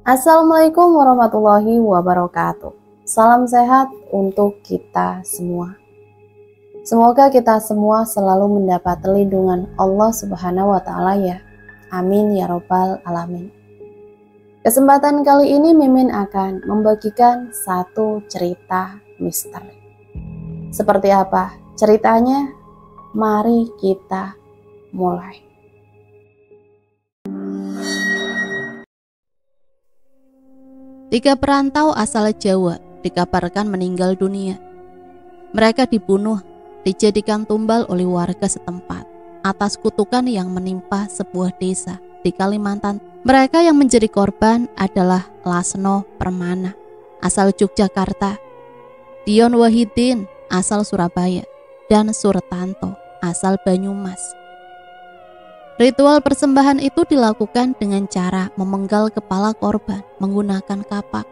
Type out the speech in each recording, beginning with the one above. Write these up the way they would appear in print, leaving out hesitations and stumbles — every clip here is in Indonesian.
Assalamualaikum warahmatullahi wabarakatuh. Salam sehat untuk kita semua. Semoga kita semua selalu mendapat lindungan Allah Subhanahu wa Ta'ala ya. Amin ya Robbal 'Alamin. Kesempatan kali ini Mimin akan membagikan satu cerita misteri. Seperti apa ceritanya? Mari kita mulai. Tiga perantau asal Jawa dikabarkan meninggal dunia. Mereka dibunuh, dijadikan tumbal oleh warga setempat atas kutukan yang menimpa sebuah desa di Kalimantan. Mereka yang menjadi korban adalah Lasno Permana asal Yogyakarta, Dion Wahidin asal Surabaya, dan Surtanto asal Banyumas. Ritual persembahan itu dilakukan dengan cara memenggal kepala korban menggunakan kapak.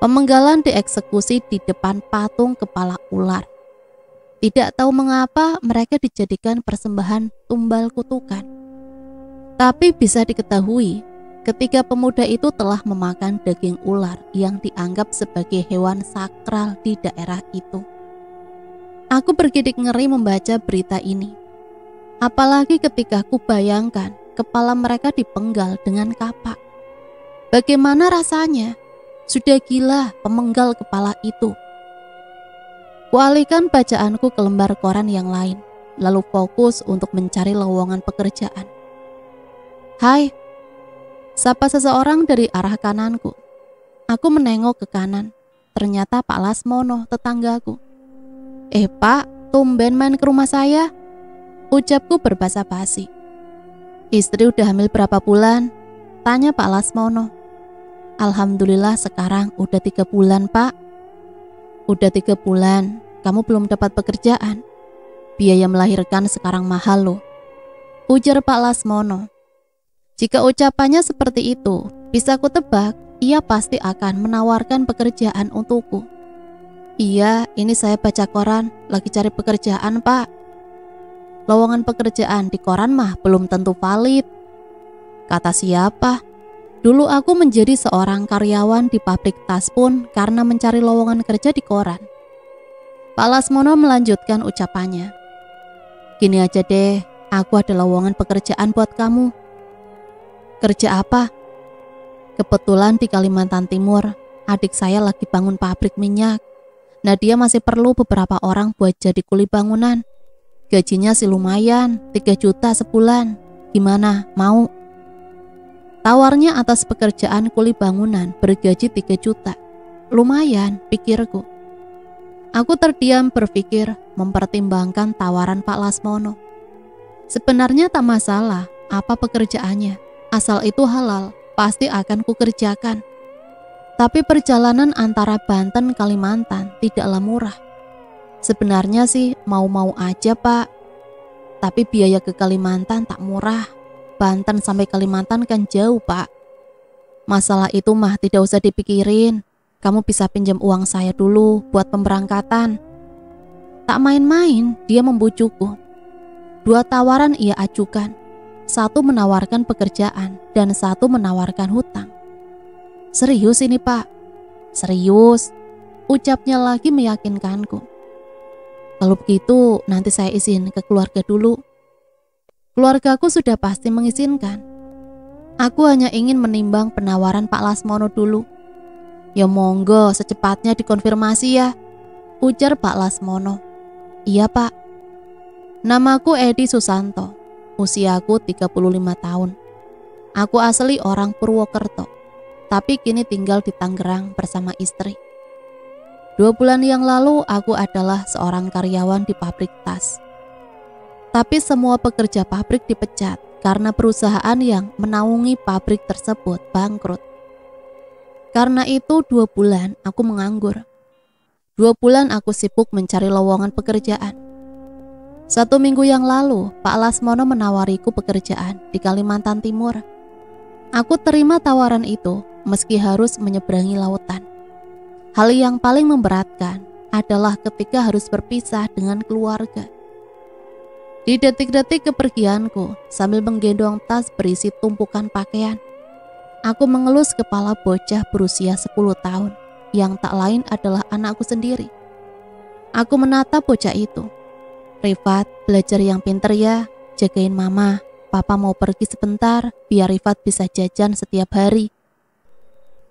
Pemenggalan dieksekusi di depan patung kepala ular. Tidak tahu mengapa mereka dijadikan persembahan tumbal kutukan. Tapi bisa diketahui, ketika pemuda itu telah memakan daging ular yang dianggap sebagai hewan sakral di daerah itu. Aku bergidik ngeri membaca berita ini. Apalagi ketika ku bayangkan kepala mereka dipenggal dengan kapak. Bagaimana rasanya? Sudah gila pemenggal kepala itu. Kualihkan bacaanku ke lembar koran yang lain, lalu fokus untuk mencari lowongan pekerjaan. Hai, sapa seseorang dari arah kananku. Aku menengok ke kanan, ternyata Pak Lasmono, tetanggaku. Pak, tumben main ke rumah saya? Ucapku berbahasa basi. Istri udah hamil berapa bulan? Tanya Pak Lasmono. Alhamdulillah sekarang udah 3 bulan, Pak. Udah 3 bulan, kamu belum dapat pekerjaan. Biaya melahirkan sekarang mahal loh. Ujar Pak Lasmono. Jika ucapannya seperti itu, bisa ku tebak, ia pasti akan menawarkan pekerjaan untukku. Iya, ini saya baca koran, lagi cari pekerjaan, Pak. Lowongan pekerjaan di koran mah belum tentu valid. Kata siapa? Dulu aku menjadi seorang karyawan di pabrik tas pun karena mencari lowongan kerja di koran. Pak Lasmono melanjutkan ucapannya. Gini aja deh, aku ada lowongan pekerjaan buat kamu. Kerja apa? Kebetulan di Kalimantan Timur, adik saya lagi bangun pabrik minyak. Nah dia masih perlu beberapa orang buat jadi kuli bangunan. Gajinya sih lumayan, 3 juta sebulan. Gimana, mau? Tawarnya atas pekerjaan kuli bangunan bergaji 3 juta. Lumayan, pikirku. Aku terdiam berpikir mempertimbangkan tawaran Pak Lasmono. Sebenarnya tak masalah apa pekerjaannya, asal itu halal, pasti akan kukerjakan. Tapi perjalanan antara Banten Kalimantan tidaklah murah. Sebenarnya sih mau-mau aja, Pak. Tapi biaya ke Kalimantan tak murah. Banten sampai Kalimantan kan jauh, Pak. Masalah itu mah tidak usah dipikirin. Kamu bisa pinjam uang saya dulu buat pemberangkatan. Tak main-main, dia membujukku. 2 tawaran ia ajukan. 1 menawarkan pekerjaan dan 1 menawarkan hutang. Serius ini, Pak? Serius, ucapnya lagi meyakinkanku. Kalau begitu, nanti saya izin ke keluarga dulu. Keluargaku sudah pasti mengizinkan. Aku hanya ingin menimbang penawaran Pak Lasmono dulu. Ya monggo, secepatnya dikonfirmasi ya, ujar Pak Lasmono. Iya, Pak. Namaku Edi Susanto, usiaku 35 tahun. Aku asli orang Purwokerto, tapi kini tinggal di Tangerang bersama istri. 2 bulan yang lalu aku adalah seorang karyawan di pabrik tas. Tapi semua pekerja pabrik dipecat karena perusahaan yang menaungi pabrik tersebut bangkrut. Karena itu 2 bulan aku menganggur. 2 bulan aku sibuk mencari lowongan pekerjaan. 1 minggu yang lalu Pak Lasmono menawariku pekerjaan di Kalimantan Timur. Aku terima tawaran itu meski harus menyeberangi lautan. Hal yang paling memberatkan adalah ketika harus berpisah dengan keluarga. Di detik-detik kepergianku, sambil menggendong tas berisi tumpukan pakaian, Aku mengelus kepala bocah berusia 10 tahun yang tak lain adalah anakku sendiri. Aku menatap bocah itu. Rifat, belajar yang pinter ya, jagain mama. Papa mau pergi sebentar biar Rifat bisa jajan setiap hari.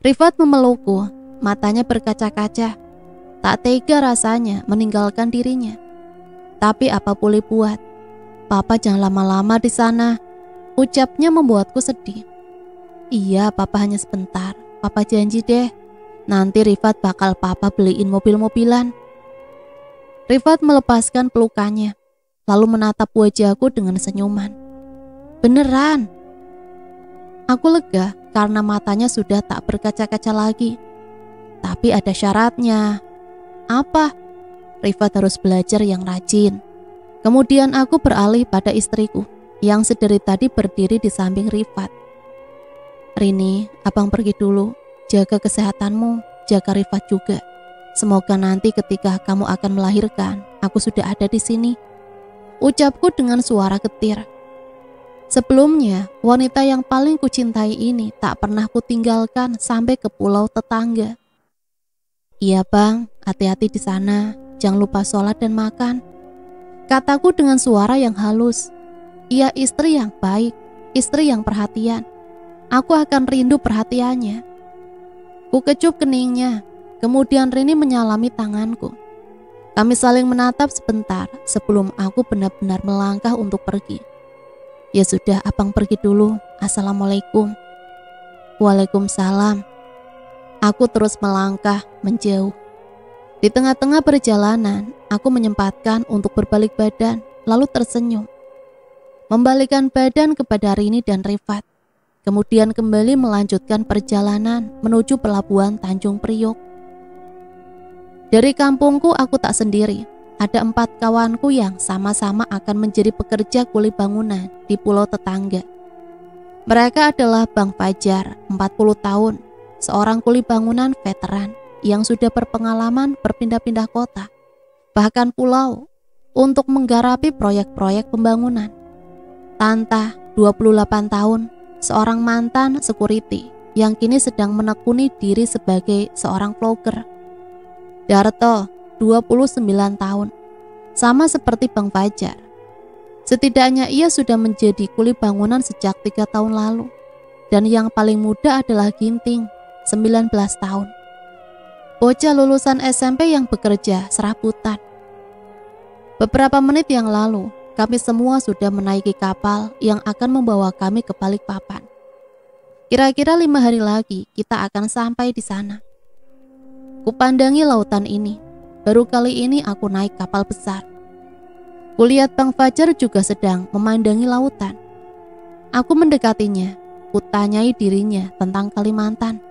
Rifat memelukku, matanya berkaca-kaca. Tak tega rasanya meninggalkan dirinya. Tapi apa boleh buat? Papa jangan lama-lama di sana. Ucapnya membuatku sedih. Iya, Papa hanya sebentar. Papa janji deh, nanti Rifat bakal Papa beliin mobil-mobilan. Rifat melepaskan pelukannya, lalu menatap wajahku dengan senyuman. Beneran? Aku lega karena matanya sudah tak berkaca-kaca lagi. Tapi ada syaratnya. Apa? Rifat harus belajar yang rajin. Kemudian aku beralih pada istriku yang sedari tadi berdiri di samping Rifat. Rini, abang pergi dulu. Jaga kesehatanmu, jaga Rifat juga. Semoga nanti ketika kamu akan melahirkan, aku sudah ada di sini. Ucapku dengan suara getir. Sebelumnya, wanita yang paling kucintai ini tak pernah kutinggalkan sampai ke pulau tetangga. Iya bang, hati-hati di sana. Jangan lupa sholat dan makan. Kataku dengan suara yang halus. Ia istri yang baik, istri yang perhatian. Aku akan rindu perhatiannya. Ku kecup keningnya, kemudian Rini menyalami tanganku. Kami saling menatap sebentar sebelum aku benar-benar melangkah untuk pergi. Ya sudah, abang pergi dulu. Assalamualaikum. Waalaikumsalam. Aku terus melangkah menjauh. Di tengah-tengah perjalanan, aku menyempatkan untuk berbalik badan, lalu tersenyum. Membalikkan badan kepada Rini dan Rifat. Kemudian kembali melanjutkan perjalanan menuju pelabuhan Tanjung Priok. Dari kampungku aku tak sendiri. Ada 4 kawanku yang sama-sama akan menjadi pekerja kuli bangunan di pulau tetangga. Mereka adalah Bang Fajar, 40 tahun, seorang kuli bangunan veteran yang sudah berpengalaman berpindah-pindah kota, bahkan pulau, untuk menggarapi proyek-proyek pembangunan. Tanta, 28 tahun, seorang mantan security yang kini sedang menekuni diri sebagai seorang vlogger. Darto, 29 tahun, sama seperti Bang Fajar. Setidaknya ia sudah menjadi kuli bangunan sejak 3 tahun lalu. Dan yang paling muda adalah Ginting, 19 tahun. Bocah lulusan SMP yang bekerja serabutan. Beberapa menit yang lalu, kami semua sudah menaiki kapal yang akan membawa kami ke Balikpapan. Kira-kira 5 hari lagi kita akan sampai di sana. Kupandangi lautan ini. Baru kali ini aku naik kapal besar. Kulihat Bang Fajar juga sedang memandangi lautan. Aku mendekatinya. Kutanyai dirinya tentang Kalimantan.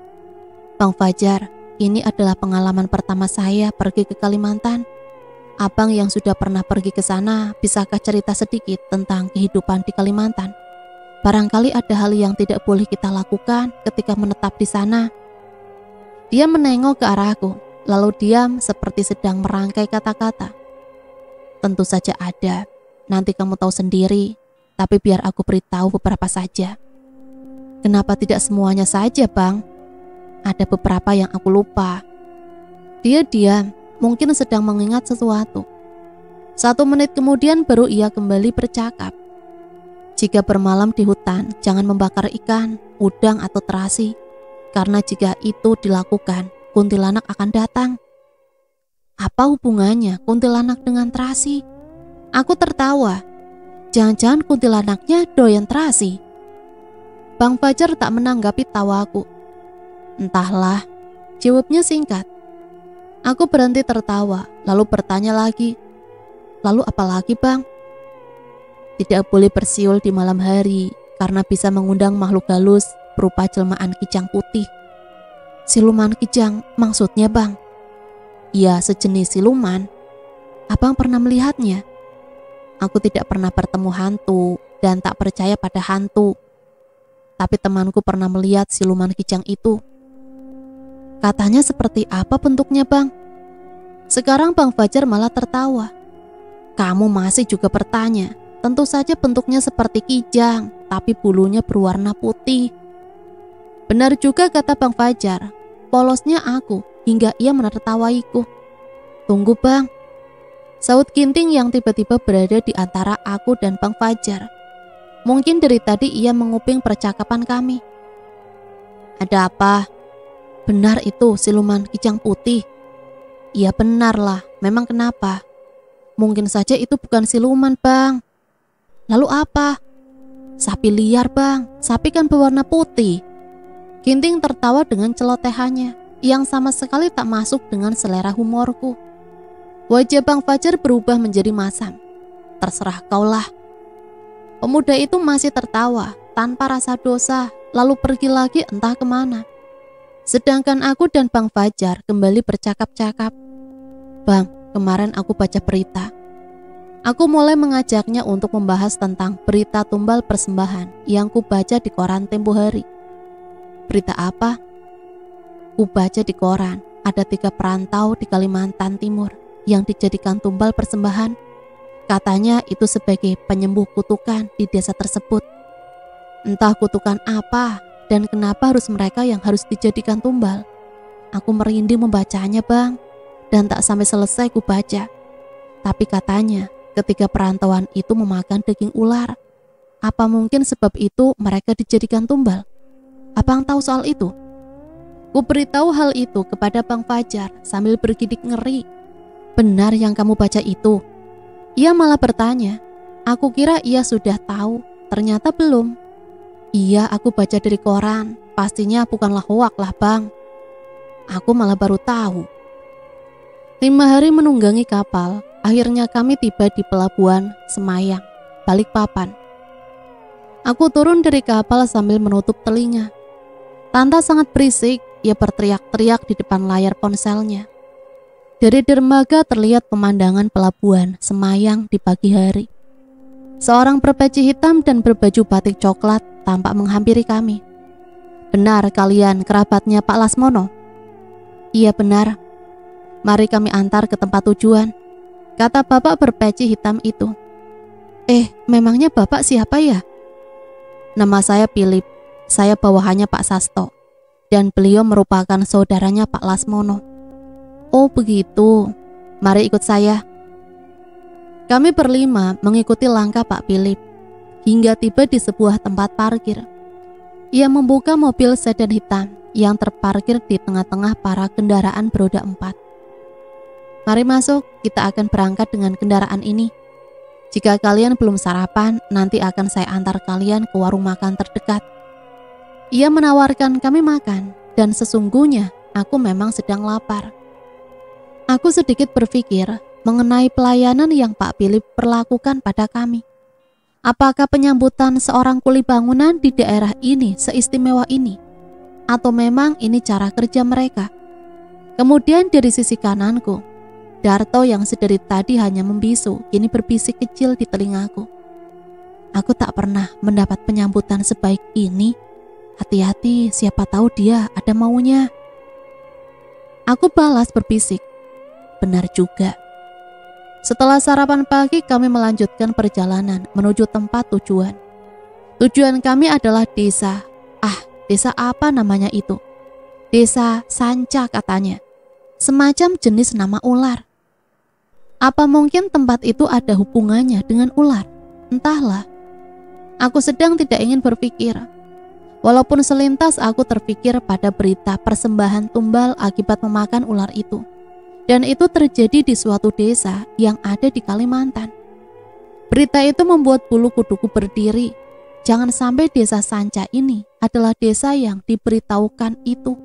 Bang Fajar, ini adalah pengalaman pertama saya pergi ke Kalimantan. Abang yang sudah pernah pergi ke sana, bisakah cerita sedikit tentang kehidupan di Kalimantan? Barangkali ada hal yang tidak boleh kita lakukan ketika menetap di sana. Dia menengok ke arahku, lalu diam seperti sedang merangkai kata-kata. Tentu saja ada, nanti kamu tahu sendiri, tapi biar aku beritahu beberapa saja. Kenapa tidak semuanya saja, Bang? Ada beberapa yang aku lupa. Dia diam, mungkin sedang mengingat sesuatu. 1 menit kemudian baru ia kembali bercakap. Jika bermalam di hutan, jangan membakar ikan, udang atau terasi. Karena jika itu dilakukan, kuntilanak akan datang. Apa hubungannya kuntilanak dengan terasi? Aku tertawa. Jangan-jangan kuntilanaknya doyan terasi. Bang Fajar tak menanggapi tawaku. Entahlah, jawabnya singkat. Aku berhenti tertawa, lalu bertanya lagi. Lalu apa lagi, Bang? Tidak boleh bersiul di malam hari, karena bisa mengundang makhluk halus berupa jelmaan kijang putih. Siluman kijang maksudnya, Bang? Ya, sejenis siluman. Abang pernah melihatnya? Aku tidak pernah bertemu hantu dan tak percaya pada hantu. Tapi temanku pernah melihat siluman kijang itu. Katanya seperti apa bentuknya, Bang? Sekarang Bang Fajar malah tertawa. Kamu masih juga bertanya. Tentu saja bentuknya seperti kijang, tapi bulunya berwarna putih. Benar juga kata Bang Fajar, polosnya aku hingga ia menertawaiku. Tunggu Bang, saut Ginting yang tiba-tiba berada di antara aku dan Bang Fajar. Mungkin dari tadi ia menguping percakapan kami. Ada apa? Benar itu siluman kijang putih. Iya benar lah, memang kenapa? Mungkin saja itu bukan siluman Bang. Lalu apa? Sapi liar Bang, sapi kan berwarna putih. Ginting tertawa dengan celotehannya yang sama sekali tak masuk dengan selera humorku. Wajah Bang Fajar berubah menjadi masam. Terserah kaulah. Pemuda itu masih tertawa tanpa rasa dosa, lalu pergi lagi entah kemana. Sedangkan aku dan Bang Fajar kembali bercakap-cakap. Bang, kemarin aku baca berita. Aku mulai mengajaknya untuk membahas tentang berita tumbal persembahan yang kubaca di koran Tempo Hari. Berita apa? Kubaca di koran ada 3 perantau di Kalimantan Timur yang dijadikan tumbal persembahan. Katanya itu sebagai penyembuh kutukan di desa tersebut. Entah kutukan apa dan kenapa harus mereka yang harus dijadikan tumbal. Aku merinding membacanya Bang, dan tak sampai selesai kubaca. Tapi katanya ketika perantauan itu memakan daging ular. Apa mungkin sebab itu mereka dijadikan tumbal? Abang tahu soal itu? Ku beritahu hal itu kepada Bang Fajar sambil bergidik ngeri. Benar yang kamu baca itu? Ia malah bertanya. Aku kira ia sudah tahu, ternyata belum. Iya, aku baca dari koran. Pastinya bukanlah hoak lah Bang. Aku malah baru tahu. 5 hari menunggangi kapal, akhirnya kami tiba di pelabuhan Semayang, Balikpapan. Aku turun dari kapal sambil menutup telinga. Tanta sangat berisik, ia berteriak-teriak di depan layar ponselnya. Dari dermaga terlihat pemandangan pelabuhan Semayang di pagi hari. Seorang berpeci hitam dan berbaju batik coklat tampak menghampiri kami. Benar kalian kerabatnya Pak Lasmono? Iya benar. Mari kami antar ke tempat tujuan, kata bapak berpeci hitam itu. Memangnya bapak siapa ya? Nama saya Philip. Saya bawahannya Pak Sasto, dan beliau merupakan saudaranya Pak Lasmono. Oh begitu, mari ikut saya. Kami berlima mengikuti langkah Pak Philip, hingga tiba di sebuah tempat parkir. Ia membuka mobil sedan hitam yang terparkir di tengah-tengah para kendaraan beroda 4. Mari masuk, kita akan berangkat dengan kendaraan ini. Jika kalian belum sarapan, nanti akan saya antar kalian ke warung makan terdekat. Ia menawarkan kami makan, dan sesungguhnya aku memang sedang lapar. Aku sedikit berpikir mengenai pelayanan yang Pak Philip perlakukan pada kami. Apakah penyambutan seorang kuli bangunan di daerah ini seistimewa ini? Atau memang ini cara kerja mereka? Kemudian dari sisi kananku, Darto yang sedari tadi hanya membisu, kini berbisik kecil di telingaku. Aku tak pernah mendapat penyambutan sebaik ini. Hati-hati, siapa tahu dia ada maunya. Aku balas berbisik. Benar juga. Setelah sarapan pagi, kami melanjutkan perjalanan menuju tempat tujuan. Tujuan kami adalah desa. Desa apa namanya itu? Desa Sanca katanya. Semacam jenis nama ular. Apa mungkin tempat itu ada hubungannya dengan ular? Entahlah. Aku sedang tidak ingin berpikir. Walaupun selintas aku terpikir pada berita persembahan tumbal akibat memakan ular itu. Dan itu terjadi di suatu desa yang ada di Kalimantan. Berita itu membuat bulu kuduku berdiri. Jangan sampai desa Sanca ini adalah desa yang diberitahukan itu.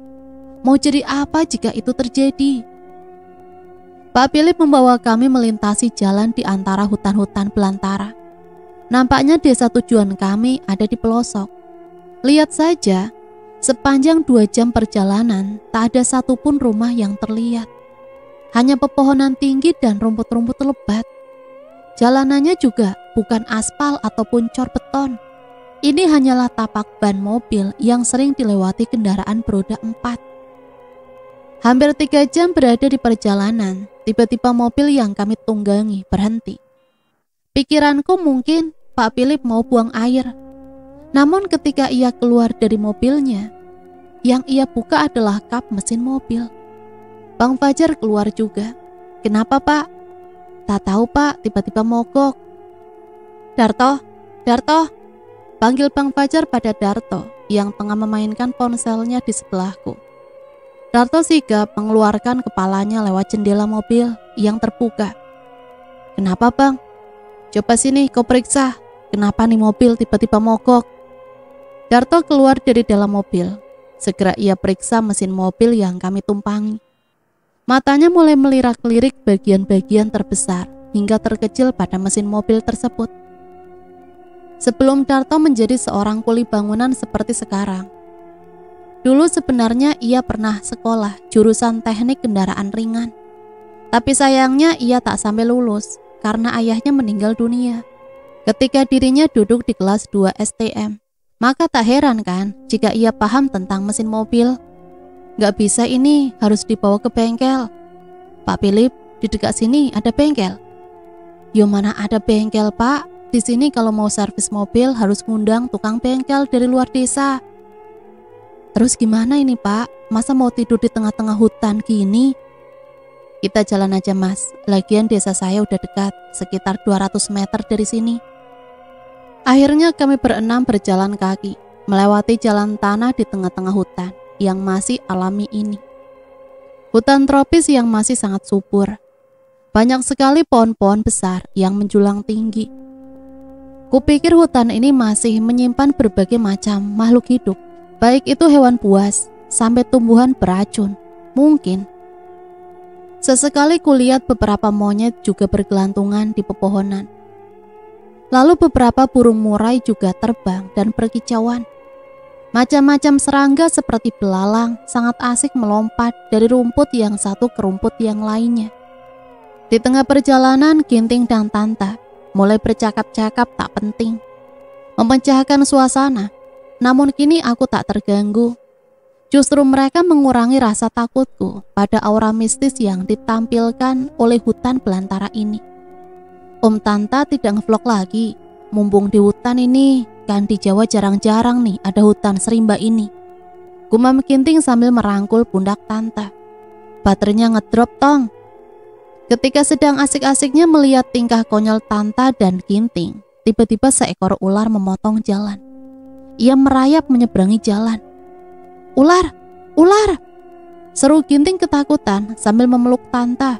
Mau jadi apa jika itu terjadi? Pak Philip membawa kami melintasi jalan di antara hutan-hutan belantara. Nampaknya desa tujuan kami ada di pelosok. Lihat saja, sepanjang 2 jam perjalanan tak ada satupun rumah yang terlihat. Hanya pepohonan tinggi dan rumput-rumput lebat. Jalanannya juga bukan aspal ataupun cor beton. Ini hanyalah tapak ban mobil yang sering dilewati kendaraan beroda 4. Hampir 3 jam berada di perjalanan, tiba-tiba mobil yang kami tunggangi berhenti. Pikiranku mungkin Pak Philip mau buang air. Namun ketika ia keluar dari mobilnya, Yang ia buka adalah kap mesin mobil. Bang Fajar keluar juga. "Kenapa, Pak?" "Tak tahu, Pak, tiba-tiba mogok." "Darto, Darto," panggil Bang Fajar pada Darto yang tengah memainkan ponselnya di sebelahku. Darto sigap mengeluarkan kepalanya lewat jendela mobil yang terbuka. "Kenapa, Bang?" "Coba sini kau periksa, kenapa nih mobil tiba-tiba mogok?" Darto keluar dari dalam mobil. Segera ia periksa mesin mobil yang kami tumpangi. Matanya mulai melirak-lirik bagian-bagian terbesar hingga terkecil pada mesin mobil tersebut. Sebelum Darto menjadi seorang kuli bangunan seperti sekarang, dulu sebenarnya ia pernah sekolah jurusan teknik kendaraan ringan. Tapi sayangnya ia tak sampai lulus karena ayahnya meninggal dunia ketika dirinya duduk di kelas 2 STM. Maka tak heran kan jika ia paham tentang mesin mobil. "Gak bisa ini, harus dibawa ke bengkel." "Pak Philip, di dekat sini ada bengkel." "Yo mana ada bengkel, Pak? Di sini kalau mau servis mobil harus ngundang tukang bengkel dari luar desa." "Terus gimana ini, Pak? Masa mau tidur di tengah-tengah hutan gini?" "Kita jalan aja, Mas. Lagian desa saya udah dekat, sekitar 200 meter dari sini." Akhirnya kami berenam berjalan kaki, melewati jalan tanah di tengah-tengah hutan yang masih alami ini. Hutan tropis yang masih sangat subur. Banyak sekali pohon-pohon besar yang menjulang tinggi. Kupikir hutan ini masih menyimpan berbagai macam makhluk hidup, baik itu hewan buas sampai tumbuhan beracun. Mungkin. Sesekali kulihat beberapa monyet juga bergelantungan di pepohonan. Lalu beberapa burung murai juga terbang dan berkicauan. Macam-macam serangga seperti belalang sangat asik melompat dari rumput yang satu ke rumput yang lainnya. Di tengah perjalanan, Ginting dan Tanta mulai bercakap-cakap tak penting, memecahkan suasana. Namun kini aku tak terganggu. Justru mereka mengurangi rasa takutku pada aura mistis yang ditampilkan oleh hutan belantara ini. "Om Tanta tidak ngevlog lagi, mumpung di hutan ini, kan di Jawa jarang-jarang nih ada hutan serimba ini," gumam Ginting sambil merangkul pundak Tanta. "Baterainya ngedrop tong." Ketika sedang asik-asiknya melihat tingkah konyol Tanta dan Ginting, tiba-tiba seekor ular memotong jalan. Ia merayap menyeberangi jalan. "Ular! Ular!" seru Ginting ketakutan sambil memeluk Tanta.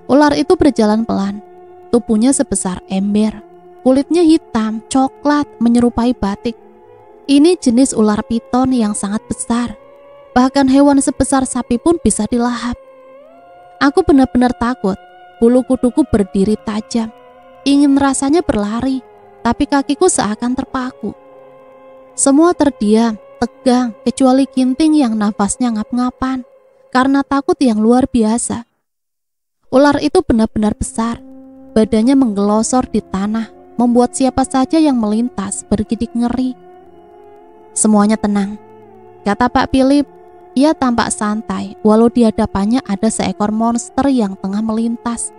Ular itu berjalan pelan. Tubuhnya sebesar ember, kulitnya hitam, coklat, menyerupai batik. Ini jenis ular piton yang sangat besar. Bahkan hewan sebesar sapi pun bisa dilahap. Aku benar-benar takut. Bulu kuduku berdiri tajam. Ingin rasanya berlari, tapi kakiku seakan terpaku. Semua terdiam, tegang, kecuali Ginting yang nafasnya ngap-ngapan karena takut yang luar biasa. Ular itu benar-benar besar. Badannya menggelosor di tanah, membuat siapa saja yang melintas bergidik ngeri. "Semuanya tenang," kata Pak Philip. Ia tampak santai, walau di hadapannya ada seekor monster yang tengah melintas.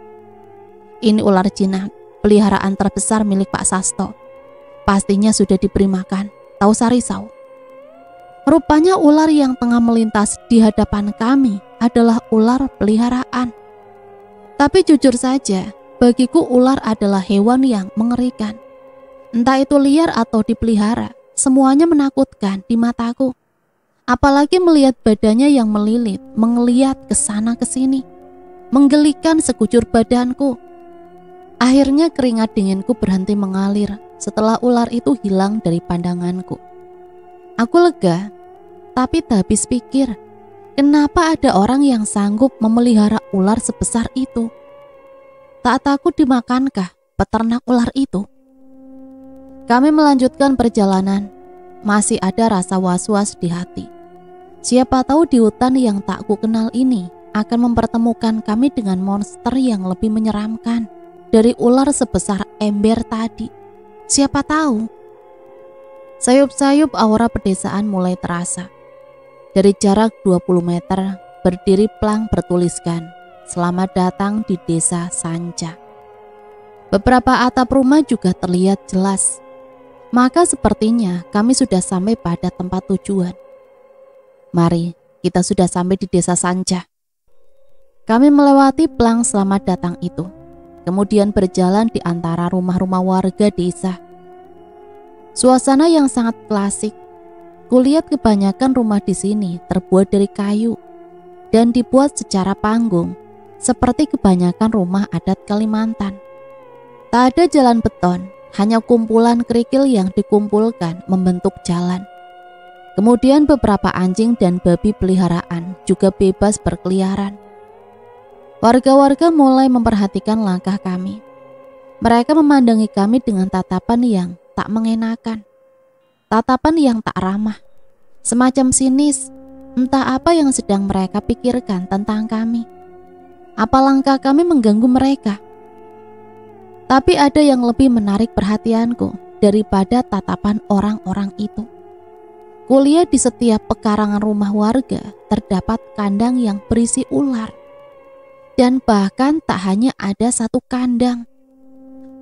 "Ini ular jinak, peliharaan terbesar milik Pak Sasto. Pastinya sudah diberi makan, tak usah risau." Rupanya ular yang tengah melintas di hadapan kami adalah ular peliharaan. Tapi jujur saja, bagiku ular adalah hewan yang mengerikan. Entah itu liar atau dipelihara, semuanya menakutkan di mataku. Apalagi melihat badannya yang melilit, mengeliat ke sana ke sini, menggelikan sekujur badanku. Akhirnya keringat dinginku berhenti mengalir setelah ular itu hilang dari pandanganku. Aku lega, tapi tak habis pikir, kenapa ada orang yang sanggup memelihara ular sebesar itu? Tak takut dimakankah peternak ular itu? Kami melanjutkan perjalanan. Masih ada rasa was-was di hati. Siapa tahu di hutan yang tak ku kenal ini akan mempertemukan kami dengan monster yang lebih menyeramkan dari ular sebesar ember tadi. Siapa tahu? Sayup-sayup aura pedesaan mulai terasa. Dari jarak 20 meter, berdiri plang bertuliskan, "Selamat datang di Desa Sanca." Beberapa atap rumah juga terlihat jelas. Maka sepertinya kami sudah sampai pada tempat tujuan. Mari, kita sudah sampai di desa Sanca. Kami melewati plang selamat datang itu, kemudian berjalan di antara rumah-rumah warga desa. Suasana yang sangat klasik. Kulihat kebanyakan rumah di sini terbuat dari kayu dan dibuat secara panggung, seperti kebanyakan rumah adat Kalimantan. Tak ada jalan beton, hanya kumpulan kerikil yang dikumpulkan membentuk jalan. Kemudian beberapa anjing dan babi peliharaan juga bebas berkeliaran. Warga-warga mulai memperhatikan langkah kami. Mereka memandangi kami dengan tatapan yang tak mengenakan. Tatapan yang tak ramah, semacam sinis, entah apa yang sedang mereka pikirkan tentang kami. Apa langkah kami mengganggu mereka? Tapi ada yang lebih menarik perhatianku daripada tatapan orang-orang itu. Kulihat di setiap pekarangan rumah warga terdapat kandang yang berisi ular. Dan bahkan tak hanya ada satu kandang.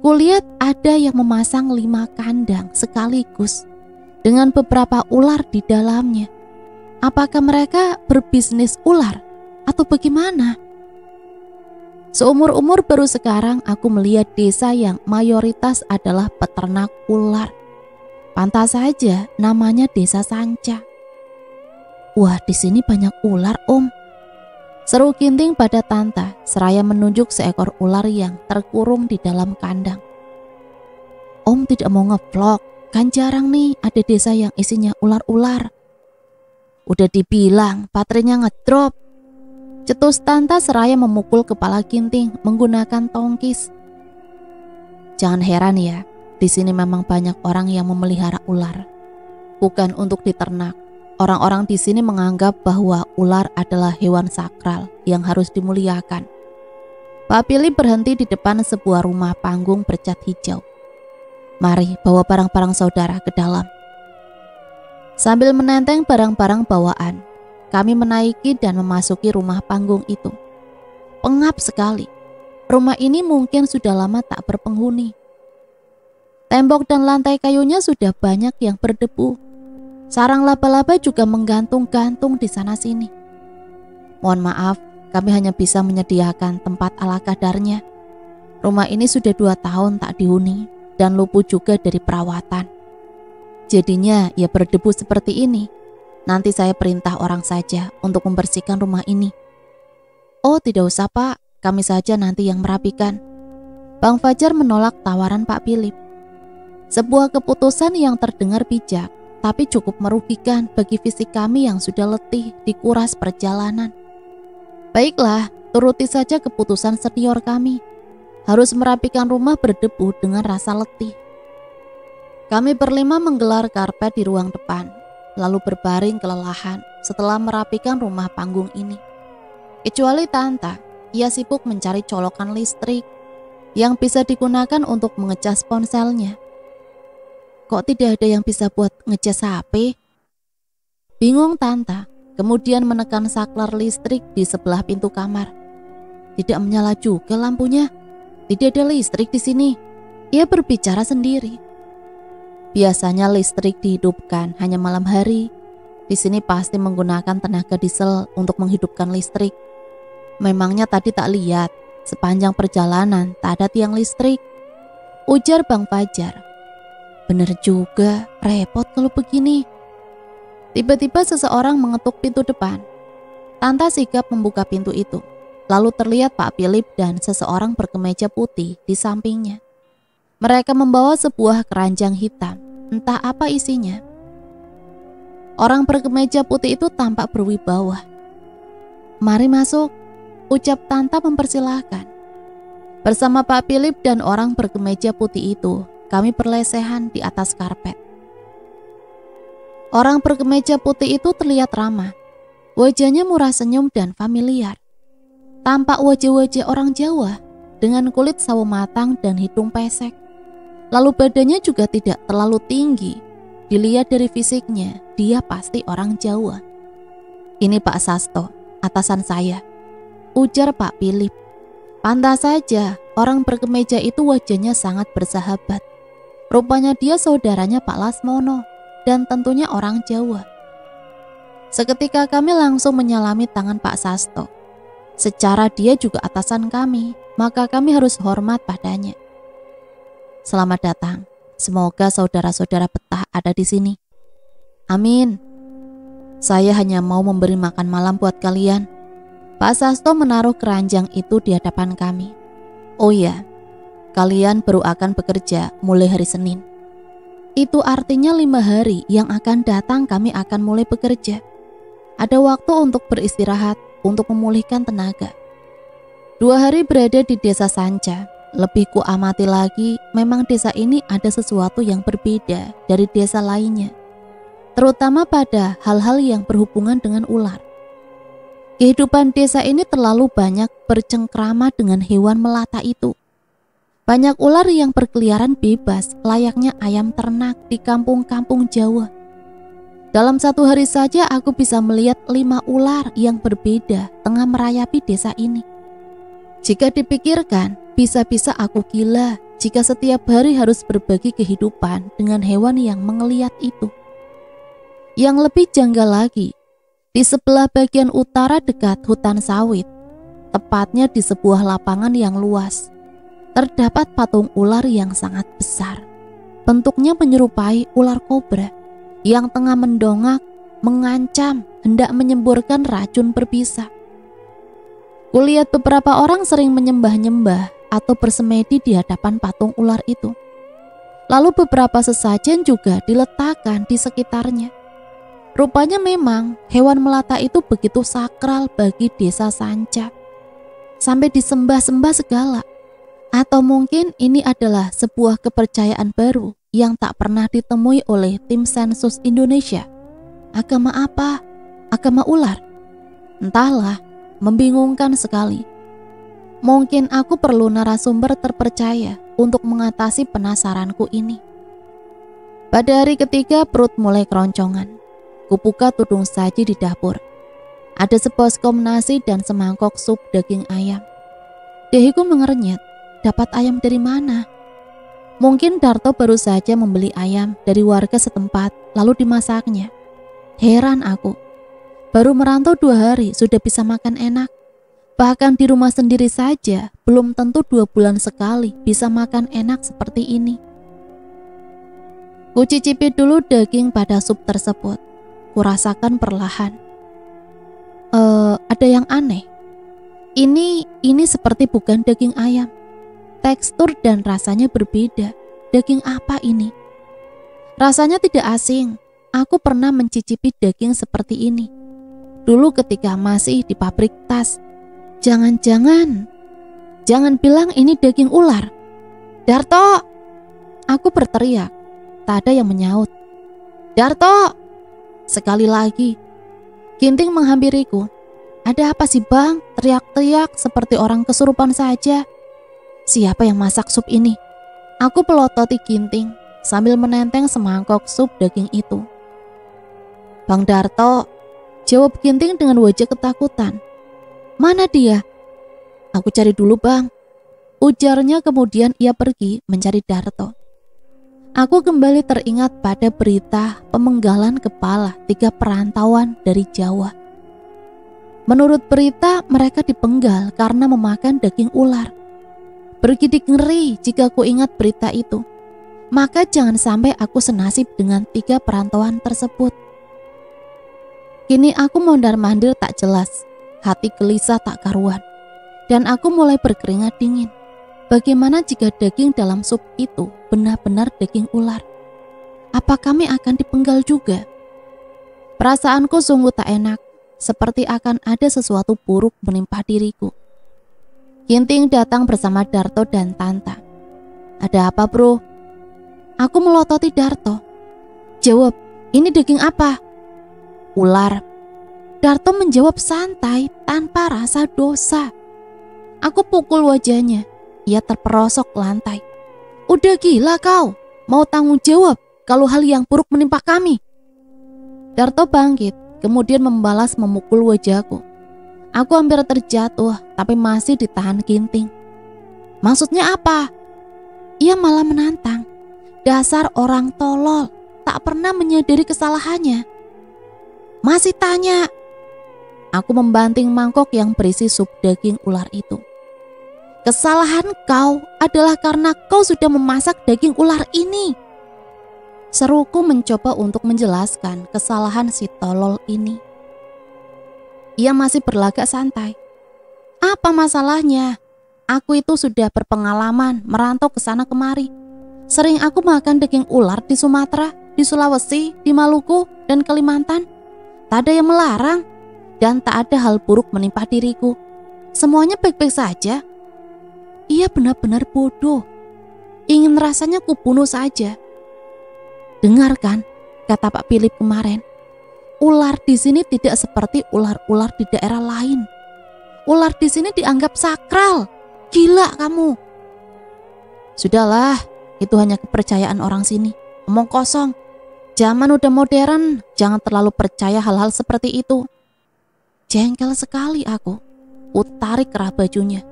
Kulihat ada yang memasang 5 kandang sekaligus, dengan beberapa ular di dalamnya. Apakah mereka berbisnis ular atau bagaimana? Seumur-umur baru sekarang aku melihat desa yang mayoritas adalah peternak ular. Pantas saja namanya Desa Sanca. Wah, di sini banyak ular, Om. Seru Ginting pada Tanta seraya menunjuk seekor ular yang terkurung di dalam kandang. Om tidak mau ngevlog. Kan jarang nih ada desa yang isinya ular-ular. Udah dibilang baterainya ngedrop. Cetus Tanta seraya memukul kepala Ginting menggunakan tongkis. Jangan heran ya, di sini memang banyak orang yang memelihara ular. Bukan untuk diternak. Orang-orang di sini menganggap bahwa ular adalah hewan sakral yang harus dimuliakan. Pak Philip berhenti di depan sebuah rumah panggung bercat hijau. Mari bawa barang-barang saudara ke dalam. Sambil menenteng barang-barang bawaan, kami menaiki dan memasuki rumah panggung itu. Pengap sekali. Rumah ini mungkin sudah lama tak berpenghuni. Tembok dan lantai kayunya sudah banyak yang berdebu. Sarang laba-laba juga menggantung-gantung di sana-sini. Mohon maaf, kami hanya bisa menyediakan tempat ala kadarnya. Rumah ini sudah 2 tahun tak dihuni dan luput juga dari perawatan. Jadinya ya berdebu seperti ini. Nanti saya perintah orang saja untuk membersihkan rumah ini. Oh, tidak usah Pak, kami saja nanti yang merapikan. Bang Fajar menolak tawaran Pak Philip. Sebuah keputusan yang terdengar bijak, tapi cukup merugikan bagi fisik kami yang sudah letih dikuras perjalanan. Baiklah, turuti saja keputusan senior kami. Harus merapikan rumah berdebu dengan rasa letih. Kami berlima menggelar karpet di ruang depan, lalu berbaring kelelahan setelah merapikan rumah panggung ini. Kecuali Tanta, ia sibuk mencari colokan listrik yang bisa digunakan untuk ngecas ponselnya. Kok tidak ada yang bisa buat ngecas HP? Bingung Tanta, kemudian menekan saklar listrik di sebelah pintu kamar. Tidak menyala juga lampunya. Tidak ada listrik di sini. Ia berbicara sendiri. Biasanya listrik dihidupkan hanya malam hari. Di sini pasti menggunakan tenaga diesel untuk menghidupkan listrik. Memangnya tadi tak lihat sepanjang perjalanan tak ada tiang listrik? Ujar Bang Fajar. Bener juga, repot kalau begini. Tiba-tiba seseorang mengetuk pintu depan. Tanta sigap membuka pintu itu. Lalu terlihat Pak Philip dan seseorang berkemeja putih di sampingnya. Mereka membawa sebuah keranjang hitam, entah apa isinya. Orang berkemeja putih itu tampak berwibawa. Mari masuk, ucap Tanta mempersilahkan. Bersama Pak Philip dan orang berkemeja putih itu, kami berlesehan di atas karpet. Orang berkemeja putih itu terlihat ramah. Wajahnya murah senyum dan familiar. Tampak wajah-wajah orang Jawa dengan kulit sawo matang dan hidung pesek. Lalu badannya juga tidak terlalu tinggi. Dilihat dari fisiknya, dia pasti orang Jawa. Ini Pak Sasto, atasan saya, ujar Pak Philip. Pantas saja, orang berkemeja itu wajahnya sangat bersahabat. Rupanya dia saudaranya Pak Lasmono dan tentunya orang Jawa. Seketika kami langsung menyalami tangan Pak Sasto. Secara dia juga atasan kami, maka kami harus hormat padanya. Selamat datang. Semoga saudara-saudara betah ada di sini. Amin. Saya hanya mau memberi makan malam buat kalian. Pak Sasto menaruh keranjang itu di hadapan kami. Oh iya, kalian baru akan bekerja mulai hari Senin. Itu artinya 5 hari yang akan datang kami akan mulai bekerja. Ada waktu untuk beristirahat, untuk memulihkan tenaga. 2 hari berada di desa Sanca. Lebih ku amati lagi, memang desa ini ada sesuatu yang berbeda dari desa lainnya. Terutama pada hal-hal yang berhubungan dengan ular. Kehidupan desa ini terlalu banyak bercengkrama dengan hewan melata itu. Banyak ular yang berkeliaran bebas layaknya ayam ternak di kampung-kampung Jawa. Dalam 1 hari saja aku bisa melihat 5 ular yang berbeda tengah merayapi desa ini. Jika dipikirkan, bisa-bisa aku gila jika setiap hari harus berbagi kehidupan dengan hewan yang menggeliat itu. Yang lebih janggal lagi, di sebelah bagian utara dekat hutan sawit, tepatnya di sebuah lapangan yang luas, terdapat patung ular yang sangat besar. Bentuknya menyerupai ular kobra yang tengah mendongak, mengancam, hendak menyemburkan racun berbisa. Kulihat beberapa orang sering menyembah-nyembah atau bersemedi di hadapan patung ular itu. Lalu beberapa sesajen juga diletakkan di sekitarnya. Rupanya memang hewan melata itu begitu sakral bagi desa Sanca, sampai disembah-sembah segala. Atau mungkin ini adalah sebuah kepercayaan baru yang tak pernah ditemui oleh tim sensus Indonesia. Agama apa? Agama ular? Entahlah, membingungkan sekali. Mungkin aku perlu narasumber terpercaya untuk mengatasi penasaranku ini. Pada hari ketiga perut mulai keroncongan. Kubuka tudung saji di dapur. Ada sebaskom nasi dan semangkok sup daging ayam. Dahiku mengernyit. Dapat ayam dari mana? Mungkin Darto baru saja membeli ayam dari warga setempat lalu dimasaknya. Heran aku. Baru merantau 2 hari sudah bisa makan enak. Bahkan di rumah sendiri saja belum tentu 2 bulan sekali bisa makan enak seperti ini. Kucicipi dulu daging pada sup tersebut. Kurasakan perlahan. Ada yang aneh. Ini seperti bukan daging ayam. Tekstur dan rasanya berbeda. Daging apa ini? Rasanya tidak asing. Aku pernah mencicipi daging seperti ini. Dulu ketika masih di pabrik tas. Jangan bilang ini daging ular. Darto! Aku berteriak. Tak ada yang menyaut. Darto! Sekali lagi. Ginting menghampiriku. Ada apa sih bang? Teriak-teriak seperti orang kesurupan saja. Siapa yang masak sup ini? Aku pelototi Ginting sambil menenteng semangkok sup daging itu. Bang Darto, jawab Ginting dengan wajah ketakutan. Mana dia? Aku cari dulu bang. Ujarnya kemudian ia pergi mencari Darto. Aku kembali teringat pada berita pemenggalan kepala 3 perantauan dari Jawa. Menurut berita mereka dipenggal karena memakan daging ular. Bergidik ngeri jika ku ingat berita itu. Maka jangan sampai aku senasib dengan 3 perantauan tersebut. Kini aku mondar-mandir tak jelas. Hati gelisah tak karuan. Dan aku mulai berkeringat dingin. Bagaimana jika daging dalam sup itu benar-benar daging ular? Apa kami akan dipenggal juga? Perasaanku sungguh tak enak. Seperti akan ada sesuatu buruk menimpa diriku. Ginting datang bersama Darto dan Tanta. Ada apa bro? Aku melototi Darto. Jawab, ini daging apa? Ular. Darto menjawab santai tanpa rasa dosa. Aku pukul wajahnya. Ia terperosok lantai. Udah gila kau? Mau tanggung jawab kalau hal yang buruk menimpa kami? Darto bangkit, kemudian membalas memukul wajahku. Aku hampir terjatuh, tapi masih ditahan Ginting. Maksudnya apa? Ia malah menantang. Dasar orang tolol, tak pernah menyadari kesalahannya. Masih tanya? Aku membanting mangkok yang berisi sup daging ular itu. Kesalahan kau adalah karena kau sudah memasak daging ular ini. Seruku mencoba untuk menjelaskan kesalahan si tolol ini. Ia masih berlagak santai. Apa masalahnya? Aku itu sudah berpengalaman merantau ke sana kemari. Sering aku makan daging ular di Sumatera, di Sulawesi, di Maluku, dan Kalimantan. Tak ada yang melarang. Dan tak ada hal buruk menimpa diriku. Semuanya baik-baik saja. Ia benar-benar bodoh. Ingin rasanya kubunuh saja. Dengarkan, kata Pak Philip kemarin. Ular di sini tidak seperti ular-ular di daerah lain. Ular di sini dianggap sakral. Gila kamu. Sudahlah, itu hanya kepercayaan orang sini. Omong kosong. Zaman udah modern, jangan terlalu percaya hal-hal seperti itu. Jengkel sekali aku. Tarik kerah bajunya.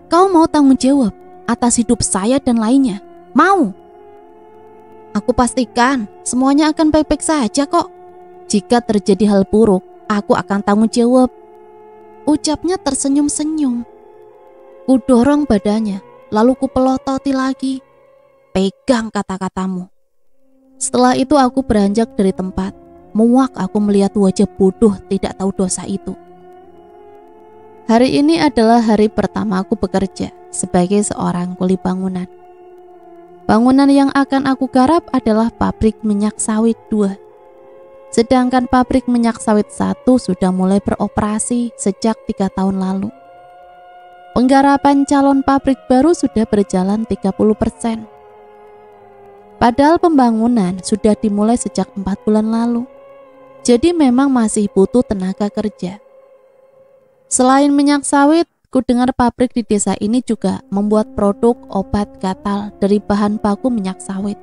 Kau mau tanggung jawab atas hidup saya dan lainnya? Mau? Aku pastikan semuanya akan baik-baik saja kok. Jika terjadi hal buruk, aku akan tanggung jawab. Ucapnya tersenyum-senyum. Kudorong badannya, lalu kupelototi lagi. Pegang kata-katamu. Setelah itu aku beranjak dari tempat. Muak aku melihat wajah bodoh tidak tahu dosa itu. Hari ini adalah hari pertama aku bekerja sebagai seorang kuli bangunan. Bangunan yang akan aku garap adalah pabrik minyak sawit 2. Sedangkan pabrik minyak sawit 1 sudah mulai beroperasi sejak 3 tahun lalu. Penggarapan calon pabrik baru sudah berjalan 30%. Padahal pembangunan sudah dimulai sejak 4 bulan lalu. Jadi memang masih butuh tenaga kerja. Selain minyak sawit, ku dengar pabrik di desa ini juga membuat produk obat gatal dari bahan baku minyak sawit.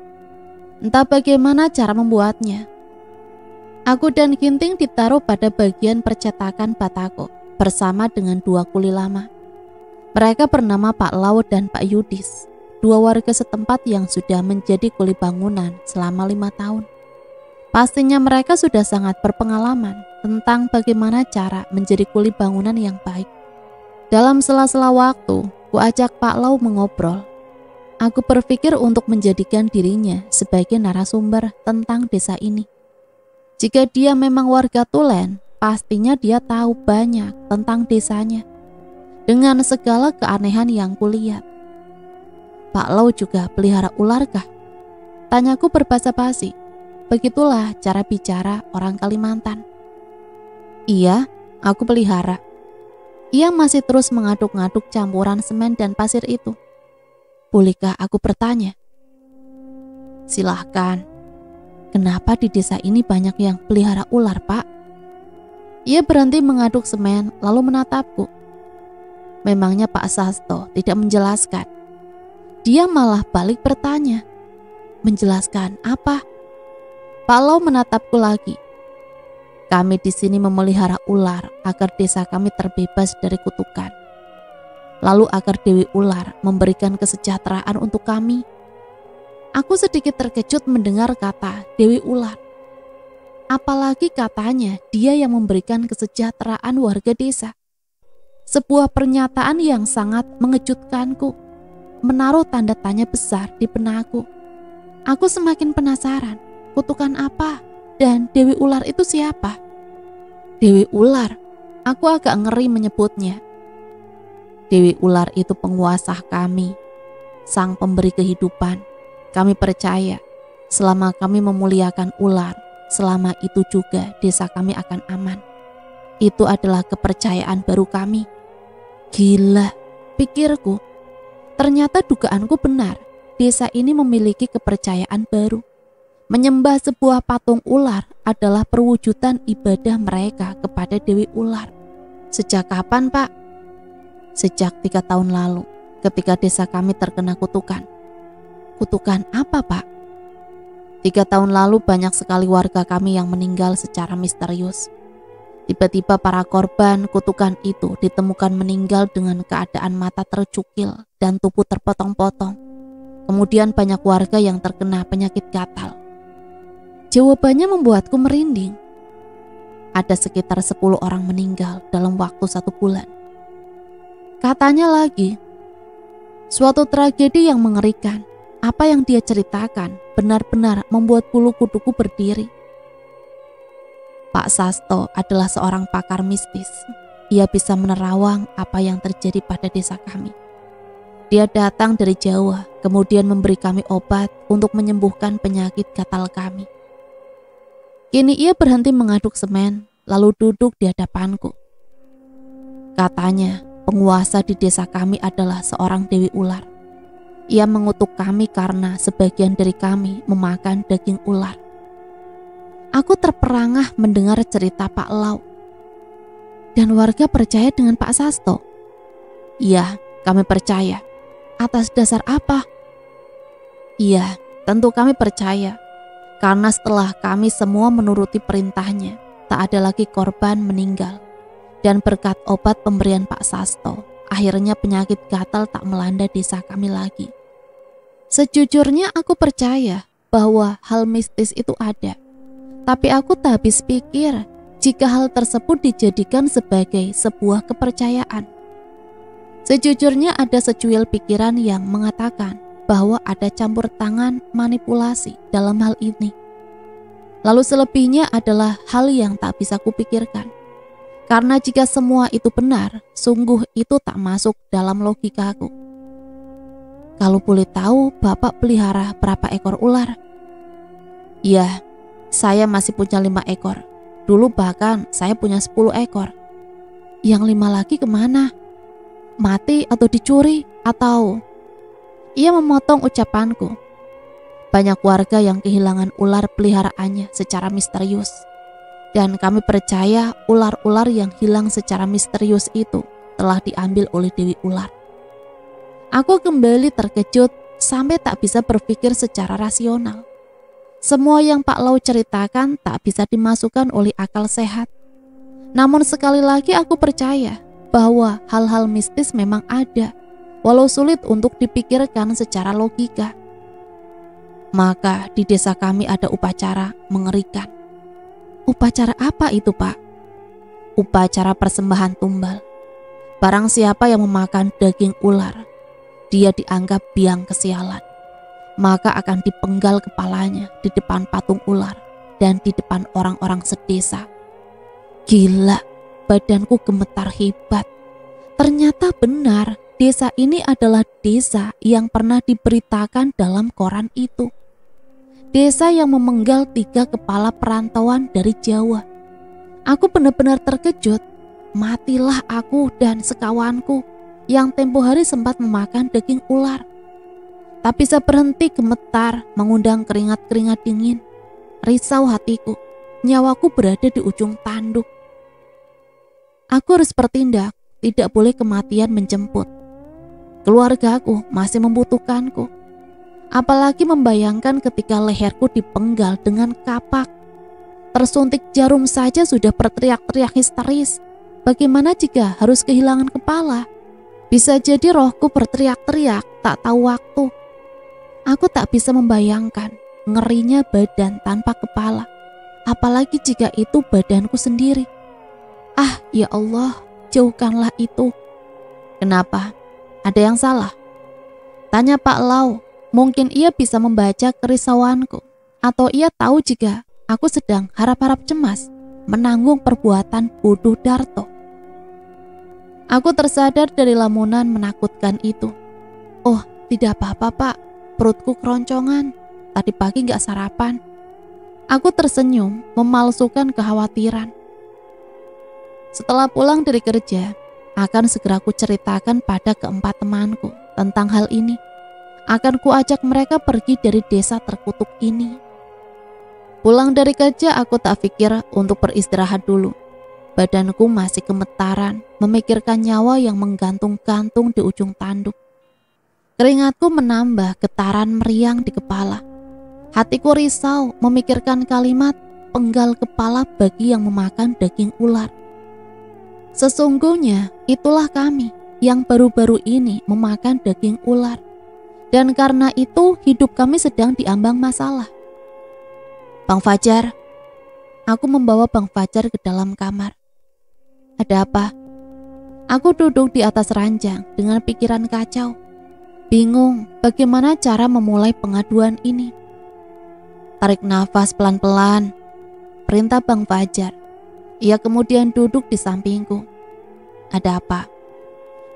Entah bagaimana cara membuatnya. Aku dan Ginting ditaruh pada bagian percetakan batako bersama dengan 2 kuli lama. Mereka bernama Pak Laut dan Pak Yudis, 2 warga setempat yang sudah menjadi kuli bangunan selama 5 tahun. Pastinya mereka sudah sangat berpengalaman tentang bagaimana cara menjadi kuli bangunan yang baik. Dalam sela-sela waktu, ku ajak Pak Lau mengobrol. Aku berpikir untuk menjadikan dirinya sebagai narasumber tentang desa ini. Jika dia memang warga Tulen, pastinya dia tahu banyak tentang desanya. Dengan segala keanehan yang kulihat. Pak Lau juga pelihara ular kah? Tanyaku berbasa-basi. Begitulah cara bicara orang Kalimantan. Iya, aku pelihara. Ia masih terus mengaduk-ngaduk campuran semen dan pasir itu. Bolehkah aku bertanya? Silahkan. Kenapa di desa ini banyak yang pelihara ular, Pak? Ia berhenti mengaduk semen lalu menatapku. Memangnya Pak Sasto tidak menjelaskan? Dia malah balik bertanya. Menjelaskan apa? Pak Lau menatapku lagi. Kami di sini memelihara ular agar desa kami terbebas dari kutukan. Lalu agar Dewi Ular memberikan kesejahteraan untuk kami. Aku sedikit terkejut mendengar kata Dewi Ular. Apalagi katanya dia yang memberikan kesejahteraan warga desa. Sebuah pernyataan yang sangat mengejutkanku. Menaruh tanda tanya besar di benakku. Aku semakin penasaran. Kutukan apa? Dan Dewi Ular itu siapa? Dewi Ular, aku agak ngeri menyebutnya. Dewi Ular itu penguasa kami, sang pemberi kehidupan. Kami percaya, selama kami memuliakan ular, selama itu juga desa kami akan aman. Itu adalah kepercayaan baru kami. Gila, pikirku. Ternyata dugaanku benar, desa ini memiliki kepercayaan baru. Menyembah sebuah patung ular adalah perwujudan ibadah mereka kepada Dewi Ular. Sejak kapan, Pak? Sejak 3 tahun lalu, ketika desa kami terkena kutukan. Kutukan apa, Pak? 3 tahun lalu banyak sekali warga kami yang meninggal secara misterius. Tiba-tiba para korban kutukan itu ditemukan meninggal dengan keadaan mata tercukil dan tubuh terpotong-potong. Kemudian banyak warga yang terkena penyakit gatal. Jawabannya membuatku merinding. ada sekitar 10 orang meninggal dalam waktu 1 bulan. Katanya lagi, suatu tragedi yang mengerikan. Apa yang dia ceritakan benar-benar membuat bulu kuduku berdiri. Pak Sasto adalah seorang pakar mistis. Ia bisa menerawang apa yang terjadi pada desa kami. Dia datang dari Jawa, kemudian memberi kami obat untuk menyembuhkan penyakit gatal kami. Kini ia berhenti mengaduk semen, lalu duduk di hadapanku. Katanya, penguasa di desa kami adalah seorang dewi ular. Ia mengutuk kami karena sebagian dari kami memakan daging ular. Aku terperangah mendengar cerita Pak Lau. Dan warga percaya dengan Pak Sasto? Iya, kami percaya. Atas dasar apa? Iya, tentu kami percaya. Karena setelah kami semua menuruti perintahnya, tak ada lagi korban meninggal. Dan berkat obat pemberian Pak Sasto, akhirnya penyakit gatal tak melanda desa kami lagi. Sejujurnya aku percaya bahwa hal mistis itu ada. Tapi aku tak habis pikir jika hal tersebut dijadikan sebagai sebuah kepercayaan. Sejujurnya ada secuil pikiran yang mengatakan bahwa ada campur tangan manipulasi dalam hal ini. Lalu selebihnya adalah hal yang tak bisa kupikirkan. Karena jika semua itu benar, sungguh itu tak masuk dalam logikaku. Kalau boleh tahu, Bapak pelihara berapa ekor ular? Ya, saya masih punya 5 ekor. Dulu bahkan saya punya 10 ekor. Yang 5 lagi kemana? Mati atau dicuri? Atau... Ia memotong ucapanku. Banyak warga yang kehilangan ular peliharaannya secara misterius. Dan kami percaya ular-ular yang hilang secara misterius itu telah diambil oleh Dewi Ular. Aku kembali terkejut sampai tak bisa berpikir secara rasional. Semua yang Pak Lau ceritakan tak bisa dimasukkan oleh akal sehat. Namun sekali lagi aku percaya bahwa hal-hal mistis memang ada, walau sulit untuk dipikirkan secara logika. Maka di desa kami ada upacara mengerikan. Upacara apa itu, Pak? Upacara persembahan tumbal. Barang siapa yang memakan daging ular, dia dianggap biang kesialan. Maka akan dipenggal kepalanya di depan patung ular dan di depan orang-orang sedesa. Gila, badanku gemetar hebat. Ternyata benar, desa ini adalah desa yang pernah diberitakan dalam koran itu. Desa yang memenggal 3 kepala perantauan dari Jawa. Aku benar-benar terkejut. Matilah aku dan sekawanku yang tempo hari sempat memakan daging ular. Tak bisa berhenti gemetar, mengundang keringat-keringat dingin. Risau hatiku, nyawaku berada di ujung tanduk. Aku harus bertindak, tidak boleh kematian menjemput. Keluargaku masih membutuhkanku. Apalagi membayangkan ketika leherku dipenggal dengan kapak. Tersuntik jarum saja sudah berteriak-teriak histeris. Bagaimana jika harus kehilangan kepala? Bisa jadi rohku berteriak-teriak, tak tahu waktu. Aku tak bisa membayangkan ngerinya badan tanpa kepala. Apalagi jika itu badanku sendiri. Ah, ya Allah, jauhkanlah itu. Kenapa? Ada yang salah? Tanya Pak Lau. Mungkin ia bisa membaca kerisauanku, atau ia tahu jika aku sedang harap-harap cemas menanggung perbuatan bodoh Darto. Aku tersadar dari lamunan menakutkan itu. Oh, tidak apa-apa, Pak. Perutku keroncongan. Tadi pagi gak sarapan. Aku tersenyum, memalsukan kekhawatiran. Setelah pulang dari kerja, akan segera ku ceritakan pada keempat temanku tentang hal ini. Akan kuajak mereka pergi dari desa terkutuk ini. Pulang dari kerja aku tak pikir untuk beristirahat dulu. Badanku masih gemetaran, memikirkan nyawa yang menggantung-gantung di ujung tanduk. Keringatku menambah getaran meriang di kepala. Hatiku risau memikirkan kalimat penggal kepala bagi yang memakan daging ular. Sesungguhnya itulah kami yang baru-baru ini memakan daging ular. Dan karena itu hidup kami sedang diambang masalah. Bang Fajar, aku membawa Bang Fajar ke dalam kamar. Ada apa? Aku duduk di atas ranjang dengan pikiran kacau. Bingung bagaimana cara memulai pengaduan ini. Tarik nafas pelan-pelan, perintah Bang Fajar. Ia kemudian duduk di sampingku. Ada apa?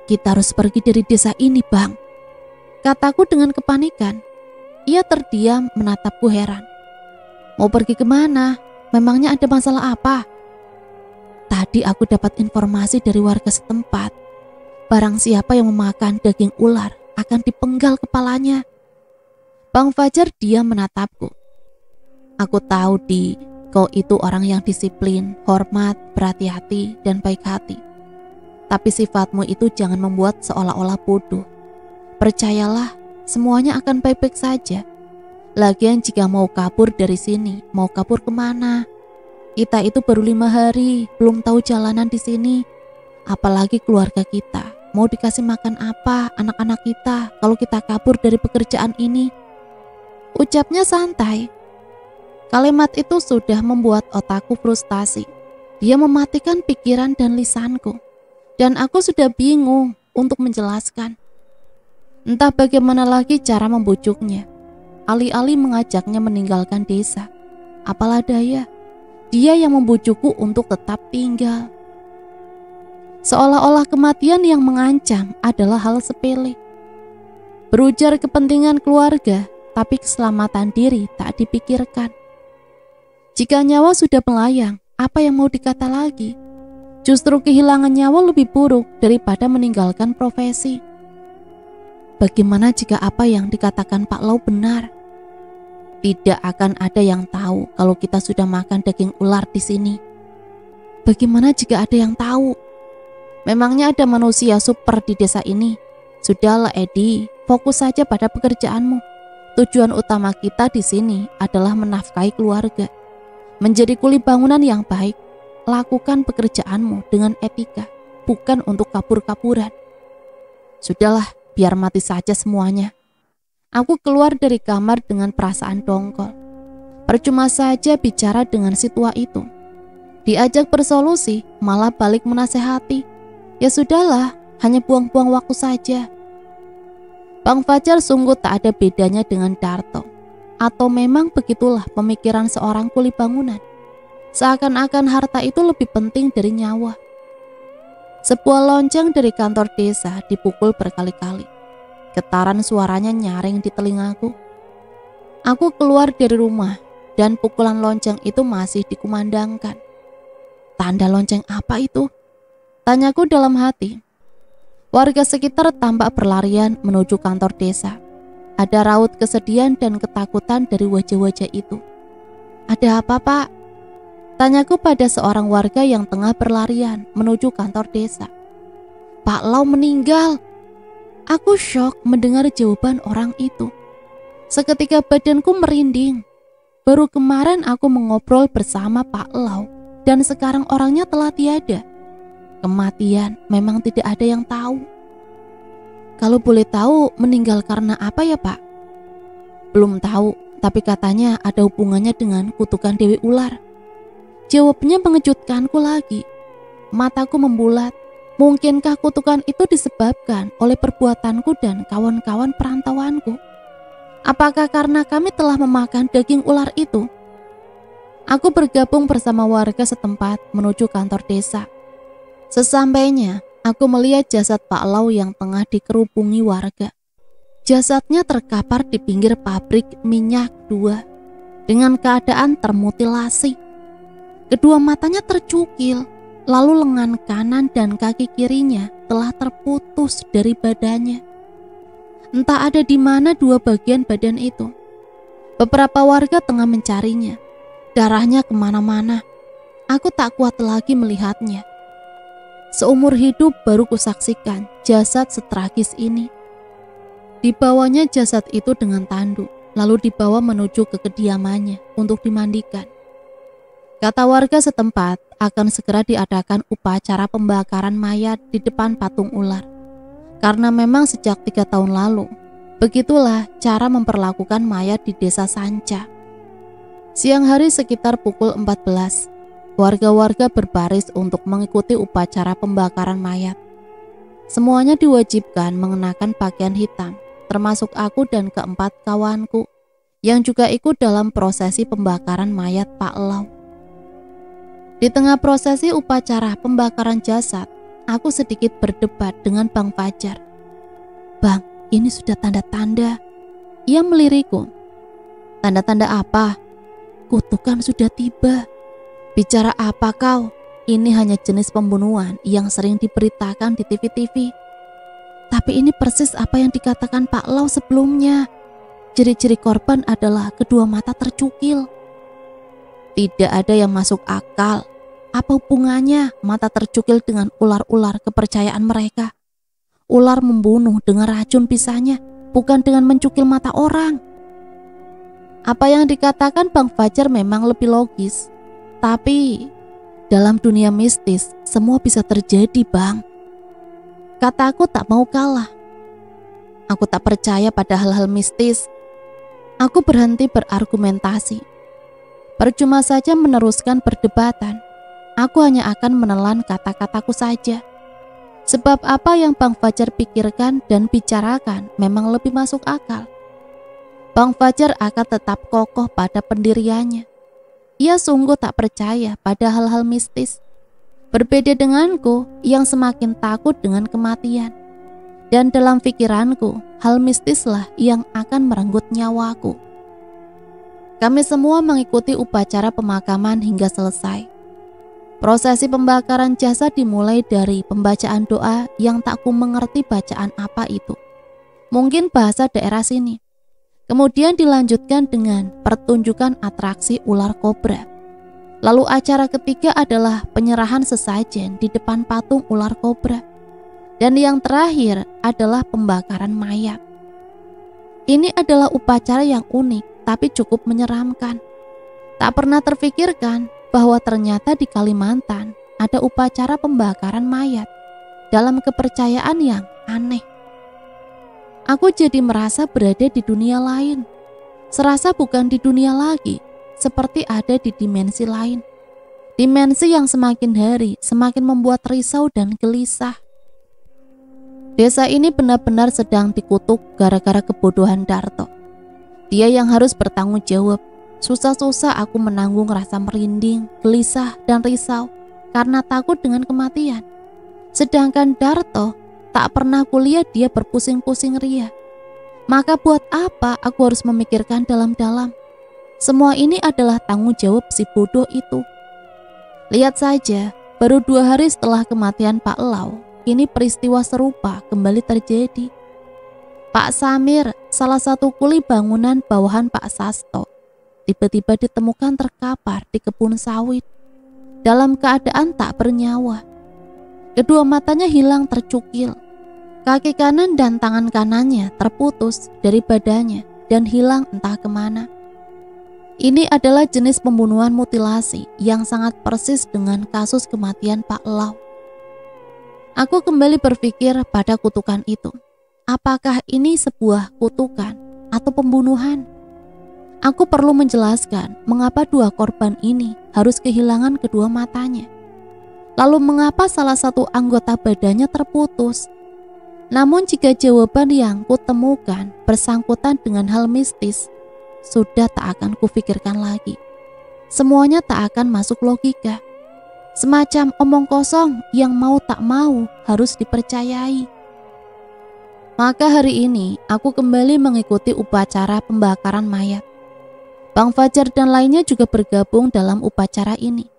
Kita harus pergi dari desa ini, Bang, kataku dengan kepanikan. Ia terdiam menatapku heran. Mau pergi kemana? Memangnya ada masalah apa? Tadi aku dapat informasi dari warga setempat. Barang siapa yang memakan daging ular akan dipenggal kepalanya. Bang Fajar diam menatapku. Aku tahu kau itu orang yang disiplin, hormat, berhati-hati, dan baik hati. Tapi sifatmu itu jangan membuat seolah-olah bodoh. Percayalah, semuanya akan baik-baik saja. Lagian jika mau kabur dari sini, mau kabur kemana? Kita itu baru 5 hari, belum tahu jalanan di sini. Apalagi keluarga kita, mau dikasih makan apa anak-anak kita kalau kita kabur dari pekerjaan ini? Ucapnya santai. Kalimat itu sudah membuat otakku frustasi. Dia mematikan pikiran dan lisanku. Dan aku sudah bingung untuk menjelaskan. Entah bagaimana lagi cara membujuknya. Alih-alih mengajaknya meninggalkan desa. Apalah daya, dia yang membujukku untuk tetap tinggal. Seolah-olah kematian yang mengancam adalah hal sepele. Berujar kepentingan keluarga, tapi keselamatan diri tak dipikirkan. Jika nyawa sudah melayang, apa yang mau dikata lagi? Justru kehilangan nyawa lebih buruk daripada meninggalkan profesi. Bagaimana jika apa yang dikatakan Pak Lau benar? Tidak akan ada yang tahu kalau kita sudah makan daging ular di sini. Bagaimana jika ada yang tahu? Memangnya ada manusia super di desa ini? Sudahlah Edi, fokus saja pada pekerjaanmu. Tujuan utama kita di sini adalah menafkahi keluarga. Menjadi kuli bangunan yang baik. Lakukan pekerjaanmu dengan etika, bukan untuk kabur-kaburan. Sudahlah, biar mati saja semuanya. Aku keluar dari kamar dengan perasaan dongkol. Percuma saja bicara dengan si tua itu. Diajak bersolusi, malah balik menasehati. Ya sudahlah, hanya buang-buang waktu saja. Bang Fajar sungguh tak ada bedanya dengan Darto. Atau memang begitulah pemikiran seorang kuli bangunan. Seakan-akan harta itu lebih penting dari nyawa. Sebuah lonceng dari kantor desa dipukul berkali-kali. Getaran suaranya nyaring di telingaku. Aku keluar dari rumah dan pukulan lonceng itu masih dikumandangkan. Tanda lonceng apa itu? Tanyaku dalam hati. Warga sekitar tampak berlarian menuju kantor desa. Ada raut kesedihan dan ketakutan dari wajah-wajah itu. Ada apa, Pak? Tanyaku pada seorang warga yang tengah berlarian menuju kantor desa. Pak Lau meninggal. Aku syok mendengar jawaban orang itu. Seketika badanku merinding. Baru kemarin aku mengobrol bersama Pak Lau dan sekarang orangnya telah tiada. Kematian memang tidak ada yang tahu. Kalau boleh tahu meninggal karena apa ya Pak? Belum tahu, tapi katanya ada hubungannya dengan kutukan Dewi Ular. Jawabnya mengejutkanku lagi. Mataku membulat. Mungkinkah kutukan itu disebabkan oleh perbuatanku dan kawan-kawan perantauanku? Apakah karena kami telah memakan daging ular itu? Aku bergabung bersama warga setempat menuju kantor desa. Sesampainya, aku melihat jasad Pak Lau yang tengah dikerubungi warga. Jasadnya terkapar di pinggir pabrik minyak 2 dengan keadaan termutilasi. Kedua matanya tercukil, lalu lengan kanan dan kaki kirinya telah terputus dari badannya. Entah ada di mana dua bagian badan itu. Beberapa warga tengah mencarinya. Darahnya kemana-mana. Aku tak kuat lagi melihatnya. Seumur hidup baru kusaksikan jasad setragis ini. Dibawanya jasad itu dengan tanduk, lalu dibawa menuju ke kediamannya untuk dimandikan. Kata warga setempat akan segera diadakan upacara pembakaran mayat di depan patung ular. Karena memang sejak 3 tahun lalu, begitulah cara memperlakukan mayat di desa Sanca. Siang hari sekitar pukul 14, warga-warga berbaris untuk mengikuti upacara pembakaran mayat. Semuanya diwajibkan mengenakan pakaian hitam, termasuk aku dan keempat kawanku yang juga ikut dalam prosesi pembakaran mayat Pak Lau. Di tengah prosesi upacara pembakaran jasad, aku sedikit berdebat dengan Bang Fajar. "Bang, ini sudah tanda-tanda." Ia meliriku. "Tanda-tanda apa?" "Kutukan sudah tiba." "Bicara apa kau? Ini hanya jenis pembunuhan yang sering diberitakan di TV-TV. Tapi ini persis apa yang dikatakan Pak Lau sebelumnya. Ciri-ciri korban adalah kedua mata tercukil." "Tidak ada yang masuk akal. Apa hubungannya mata tercukil dengan ular-ular kepercayaan mereka? Ular membunuh dengan racun pisahnya, bukan dengan mencukil mata orang." Apa yang dikatakan Bang Fajar memang lebih logis. Tapi dalam dunia mistis semua bisa terjadi, Bang. Kataku tak mau kalah. Aku tak percaya pada hal-hal mistis. Aku berhenti berargumentasi. Percuma saja meneruskan perdebatan. Aku hanya akan menelan kata-kataku saja. Sebab apa yang Bang Fajar pikirkan dan bicarakan memang lebih masuk akal. Bang Fajar akan tetap kokoh pada pendiriannya. Ia sungguh tak percaya pada hal-hal mistis. Berbeda denganku yang semakin takut dengan kematian. Dan dalam pikiranku, hal mistislah yang akan merenggut nyawaku. Kami semua mengikuti upacara pemakaman hingga selesai. Prosesi pembakaran jasad dimulai dari pembacaan doa yang tak ku mengerti bacaan apa itu. Mungkin bahasa daerah sini. Kemudian dilanjutkan dengan pertunjukan atraksi ular kobra. Lalu acara ketiga adalah penyerahan sesajen di depan patung ular kobra. Dan yang terakhir adalah pembakaran mayat. Ini adalah upacara yang unik tapi cukup menyeramkan. Tak pernah terfikirkan bahwa ternyata di Kalimantan ada upacara pembakaran mayat dalam kepercayaan yang aneh. Aku jadi merasa berada di dunia lain. Serasa bukan di dunia lagi, seperti ada di dimensi lain. Dimensi yang semakin hari semakin membuat risau dan gelisah. Desa ini benar-benar sedang dikutuk gara-gara kebodohan Darto. Dia yang harus bertanggung jawab. Susah-susah aku menanggung rasa merinding, gelisah, dan risau karena takut dengan kematian. Sedangkan Darto, tak pernah kulihat dia berpusing-pusing ria. Maka buat apa aku harus memikirkan dalam-dalam? Semua ini adalah tanggung jawab si bodoh itu. Lihat saja, baru 2 hari setelah kematian Pak Lau, ini peristiwa serupa kembali terjadi. Pak Samir, salah satu kuli bangunan bawahan Pak Sasto, tiba-tiba ditemukan terkapar di kebun sawit dalam keadaan tak bernyawa. Kedua matanya hilang tercukil. Kaki kanan dan tangan kanannya terputus dari badannya dan hilang entah kemana. Ini adalah jenis pembunuhan mutilasi yang sangat persis dengan kasus kematian Pak Lau. Aku kembali berpikir pada kutukan itu. Apakah ini sebuah kutukan atau pembunuhan? Aku perlu menjelaskan mengapa 2 korban ini harus kehilangan kedua matanya. Lalu mengapa salah satu anggota badannya terputus? Namun jika jawaban yang kutemukan bersangkutan dengan hal mistis, sudah tak akan kufikirkan lagi. Semuanya tak akan masuk logika. Semacam omong kosong yang mau tak mau harus dipercayai. Maka hari ini aku kembali mengikuti upacara pembakaran mayat. Bang Fajar dan lainnya juga bergabung dalam upacara ini.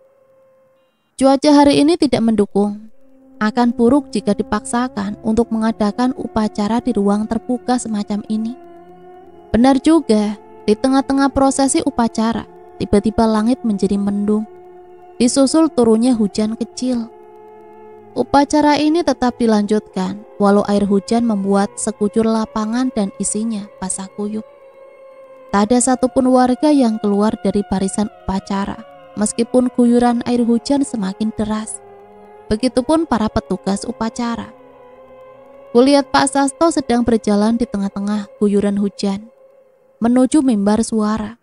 Cuaca hari ini tidak mendukung. Akan buruk jika dipaksakan untuk mengadakan upacara di ruang terbuka semacam ini. Benar juga, di tengah-tengah prosesi upacara, tiba-tiba langit menjadi mendung. Disusul turunnya hujan kecil. Upacara ini tetap dilanjutkan, walau air hujan membuat sekujur lapangan dan isinya basah kuyup. Tak ada satupun warga yang keluar dari barisan upacara, meskipun guyuran air hujan semakin deras. Begitupun para petugas upacara. Kulihat Pak Sasto sedang berjalan di tengah-tengah guyuran hujan, menuju mimbar suara.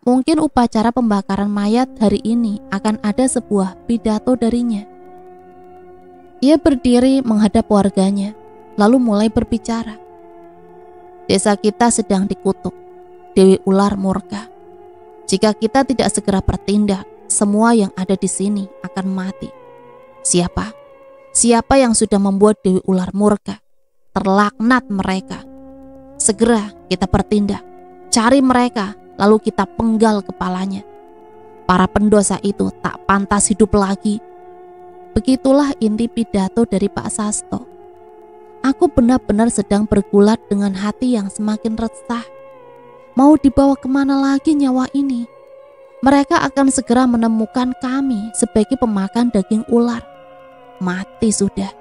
Mungkin upacara pembakaran mayat hari ini akan ada sebuah pidato darinya. Ia berdiri menghadap warganya, lalu mulai berbicara. Desa kita sedang dikutuk, Dewi Ular murka. Jika kita tidak segera bertindak, semua yang ada di sini akan mati. Siapa? Siapa yang sudah membuat Dewi Ular murka? Terlaknat mereka. Segera kita bertindak, cari mereka, lalu kita penggal kepalanya. Para pendosa itu tak pantas hidup lagi. Begitulah inti pidato dari Pak Sasto. Aku benar-benar sedang bergulat dengan hati yang semakin resah. Mau dibawa kemana lagi nyawa ini? Mereka akan segera menemukan kami sebagai pemakan daging ular. Mati sudah.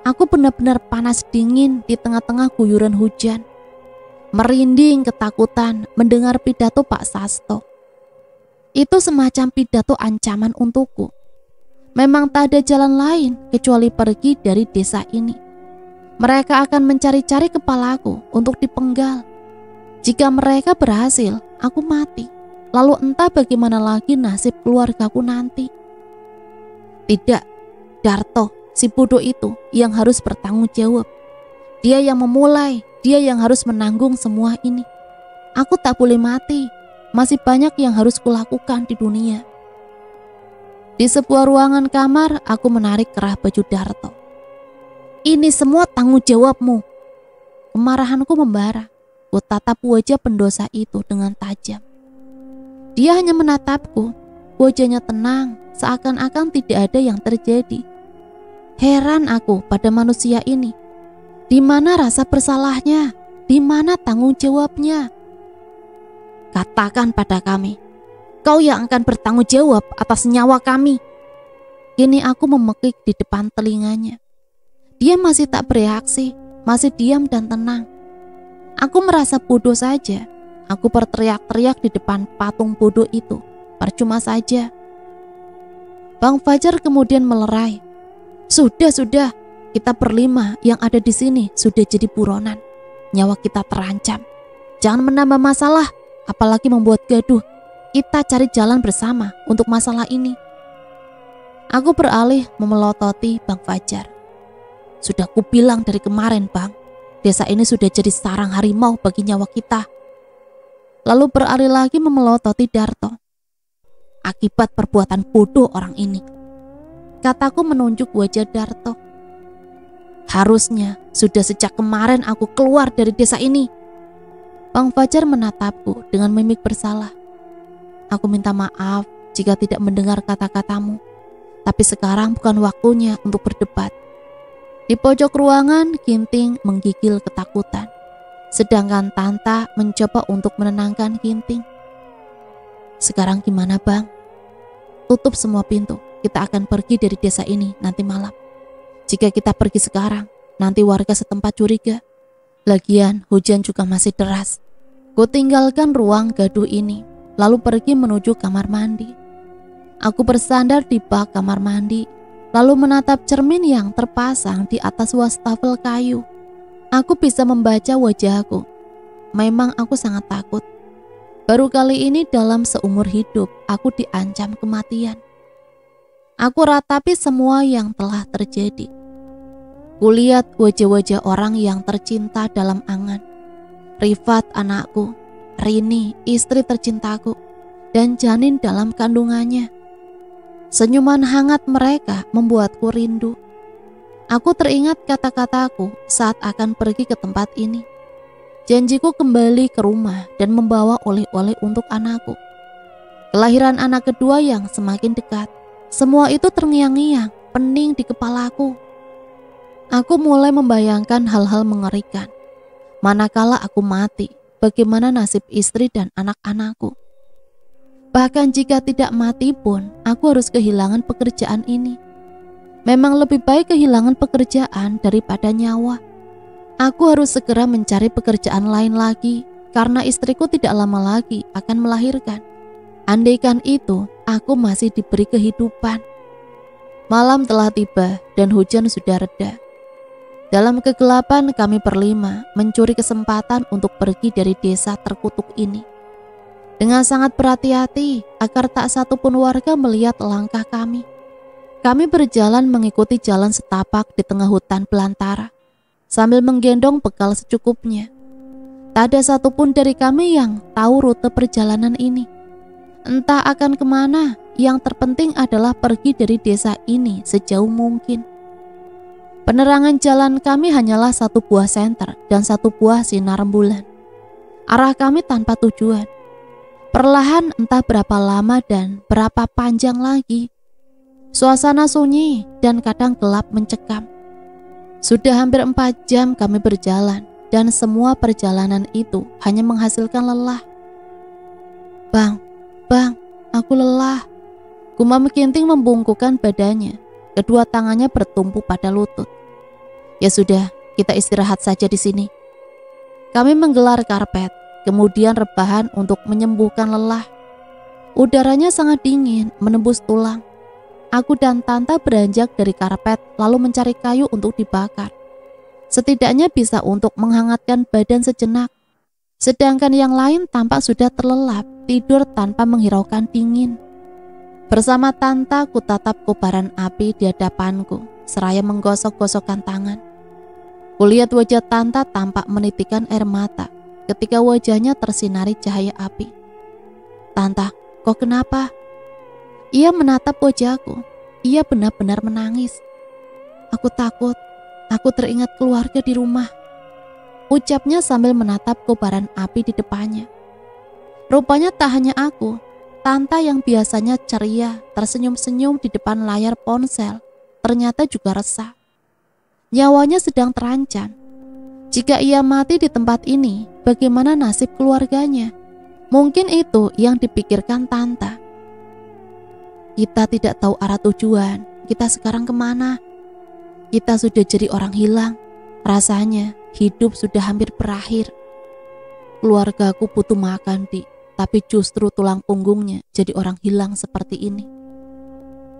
Aku benar-benar panas dingin di tengah-tengah guyuran hujan. Merinding ketakutan mendengar pidato Pak Sasto. Itu semacam pidato ancaman untukku. Memang tak ada jalan lain kecuali pergi dari desa ini. Mereka akan mencari-cari kepalaku untuk dipenggal. Jika mereka berhasil, aku mati. Lalu entah bagaimana lagi nasib keluargaku nanti. Tidak, Darto, si bodoh itu yang harus bertanggung jawab. Dia yang memulai, dia yang harus menanggung semua ini. Aku tak boleh mati. Masih banyak yang harus kulakukan di dunia. Di sebuah ruangan kamar, aku menarik kerah baju Darto. Ini semua tanggung jawabmu. Kemarahanku membara. Ku tatap wajah pendosa itu dengan tajam. Dia hanya menatapku. Wajahnya tenang, seakan-akan tidak ada yang terjadi. Heran aku pada manusia ini. Di mana rasa bersalahnya? Di mana tanggung jawabnya? Katakan pada kami, kau yang akan bertanggung jawab atas nyawa kami. Kini aku memekik di depan telinganya. Dia masih tak bereaksi, masih diam dan tenang. Aku merasa bodoh saja. Aku berteriak-teriak di depan patung bodoh itu. Percuma saja. Bang Fajar kemudian melerai. Sudah, kita berlima yang ada di sini sudah jadi buronan. Nyawa kita terancam. Jangan menambah masalah, apalagi membuat gaduh. Kita cari jalan bersama untuk masalah ini. Aku beralih memelototi Bang Fajar. Sudah kubilang dari kemarin, Bang. Desa ini sudah jadi sarang harimau bagi nyawa kita. Lalu beralih lagi memelototi Darto. Akibat perbuatan bodoh orang ini. Kataku menunjuk wajah Darto. Harusnya sudah sejak kemarin aku keluar dari desa ini. Bang Fajar menatapku dengan mimik bersalah. Aku minta maaf jika tidak mendengar kata-katamu. Tapi sekarang bukan waktunya untuk berdebat. Di pojok ruangan, Ginting menggigil ketakutan. Sedangkan Tanta mencoba untuk menenangkan Ginting. Sekarang gimana, Bang? Tutup semua pintu. Kita akan pergi dari desa ini nanti malam. Jika kita pergi sekarang, nanti warga setempat curiga. Lagian hujan juga masih deras. Ku tinggalkan ruang gaduh ini, lalu pergi menuju kamar mandi. Aku bersandar di bak kamar mandi, lalu menatap cermin yang terpasang di atas wastafel kayu. Aku bisa membaca wajahku. Memang aku sangat takut. Baru kali ini dalam seumur hidup aku diancam kematian. Aku ratapi semua yang telah terjadi. Kulihat wajah-wajah orang yang tercinta dalam angan. Rifat anakku, Rini istri tercintaku, dan janin dalam kandungannya. Senyuman hangat mereka membuatku rindu. Aku teringat kata-kataku saat akan pergi ke tempat ini. Janjiku kembali ke rumah dan membawa oleh-oleh untuk anakku. Kelahiran anak kedua yang semakin dekat. Semua itu terngiang-ngiang, pening di kepalaku. Aku mulai membayangkan hal-hal mengerikan. Manakala aku mati, bagaimana nasib istri dan anak-anakku? Bahkan jika tidak mati pun, aku harus kehilangan pekerjaan ini. Memang lebih baik kehilangan pekerjaan daripada nyawa. Aku harus segera mencari pekerjaan lain lagi, karena istriku tidak lama lagi akan melahirkan. Andaikan itu, aku masih diberi kehidupan. Malam telah tiba dan hujan sudah reda. Dalam kegelapan kami berlima mencuri kesempatan untuk pergi dari desa terkutuk ini. dengan sangat berhati-hati agar tak satu pun warga melihat langkah kami. Kami berjalan mengikuti jalan setapak di tengah hutan belantara, sambil menggendong bekal secukupnya. Tak ada satupun dari kami yang tahu rute perjalanan ini. Entah akan kemana, yang terpenting adalah pergi dari desa ini sejauh mungkin. Penerangan jalan kami hanyalah satu buah senter dan satu buah sinar rembulan. Arah kami tanpa tujuan. Perlahan entah berapa lama dan berapa panjang lagi, suasana sunyi dan kadang gelap mencekam. Sudah hampir 4 jam kami berjalan dan semua perjalanan itu hanya menghasilkan lelah. Bang, aku lelah. Gumam Kinting membungkukkan badannya. Kedua tangannya bertumpu pada lutut. Ya sudah, kita istirahat saja di sini. Kami menggelar karpet, kemudian rebahan untuk menyembuhkan lelah. Udaranya sangat dingin, menembus tulang. Aku dan Tanta beranjak dari karpet lalu mencari kayu untuk dibakar. Setidaknya bisa untuk menghangatkan badan sejenak. Sedangkan yang lain tampak sudah terlelap, tidur tanpa menghiraukan dingin. Bersama Tanta ku tatap kobaran api di hadapanku, seraya menggosok-gosokkan tangan. Kulihat wajah Tanta tampak menitikan air mata ketika wajahnya tersinari cahaya api. Tanta, kau kenapa? Ia menatap wajahku. Ia benar-benar menangis. Aku takut. Aku teringat keluarga di rumah, ucapnya sambil menatap kobaran api di depannya. Rupanya tak hanya aku, Tanta yang biasanya ceria tersenyum-senyum di depan layar ponsel ternyata juga resah. Nyawanya sedang terancam. Jika ia mati di tempat ini, bagaimana nasib keluarganya? Mungkin itu yang dipikirkan Tanta. Kita tidak tahu arah tujuan. Kita sekarang kemana? Kita sudah jadi orang hilang. Rasanya hidup sudah hampir berakhir. Keluargaku butuh makan, Dik, tapi justru tulang punggungnya jadi orang hilang seperti ini.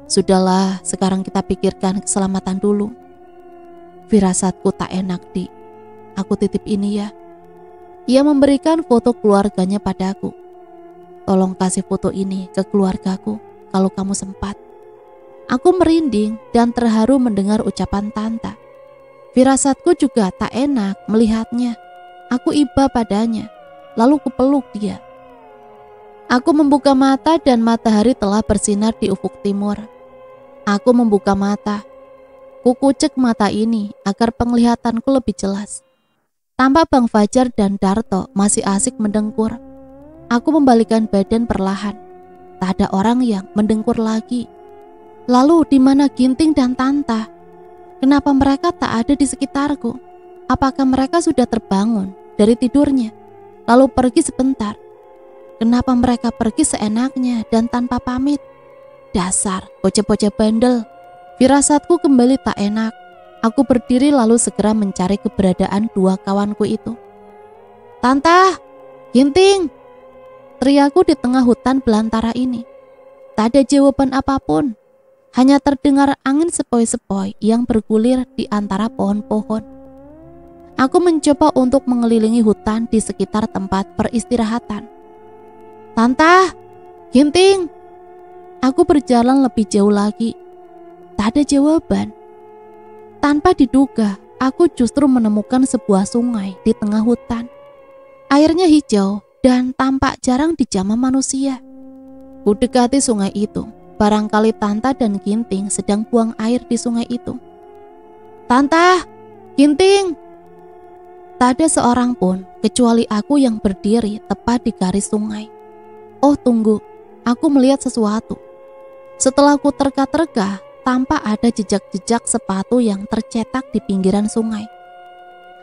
Sudahlah, sekarang kita pikirkan keselamatan dulu. Firasatku tak enak, Dik. Aku titip ini ya. Ia memberikan foto keluarganya padaku. Tolong kasih foto ini ke keluargaku kalau kamu sempat. Aku merinding dan terharu mendengar ucapan Tanta. Firasatku juga tak enak melihatnya. Aku iba padanya, lalu kupeluk dia. Aku membuka mata dan matahari telah bersinar di ufuk timur. Aku membuka mata. Kukucek mata ini agar penglihatanku lebih jelas. Tampak Bang Fajar dan Darto masih asik mendengkur. Aku membalikan badan perlahan. Tak ada orang yang mendengkur lagi. Lalu di mana Ginting dan Tanta? Kenapa mereka tak ada di sekitarku? Apakah mereka sudah terbangun dari tidurnya lalu pergi sebentar? Kenapa mereka pergi seenaknya dan tanpa pamit? Dasar bocah-bocah bandel. Firasatku kembali tak enak. Aku berdiri lalu segera mencari keberadaan dua kawanku itu. Tanta, Ginting, teriakku di tengah hutan belantara ini. Tak ada jawaban apapun. Hanya terdengar angin sepoi-sepoi yang bergulir di antara pohon-pohon. Aku mencoba untuk mengelilingi hutan di sekitar tempat peristirahatan. Tanta, Ginting. Aku berjalan lebih jauh lagi. Tak ada jawaban. Tanpa diduga, aku justru menemukan sebuah sungai di tengah hutan. Airnya hijau dan tampak jarang dijamah manusia. Kudekati sungai itu. Barangkali Tanta dan Ginting sedang buang air di sungai itu. Tanta, Ginting. Tak ada seorang pun kecuali aku yang berdiri tepat di garis sungai. Oh tunggu, aku melihat sesuatu. Setelah ku terka-terka, tampak ada jejak-jejak sepatu yang tercetak di pinggiran sungai.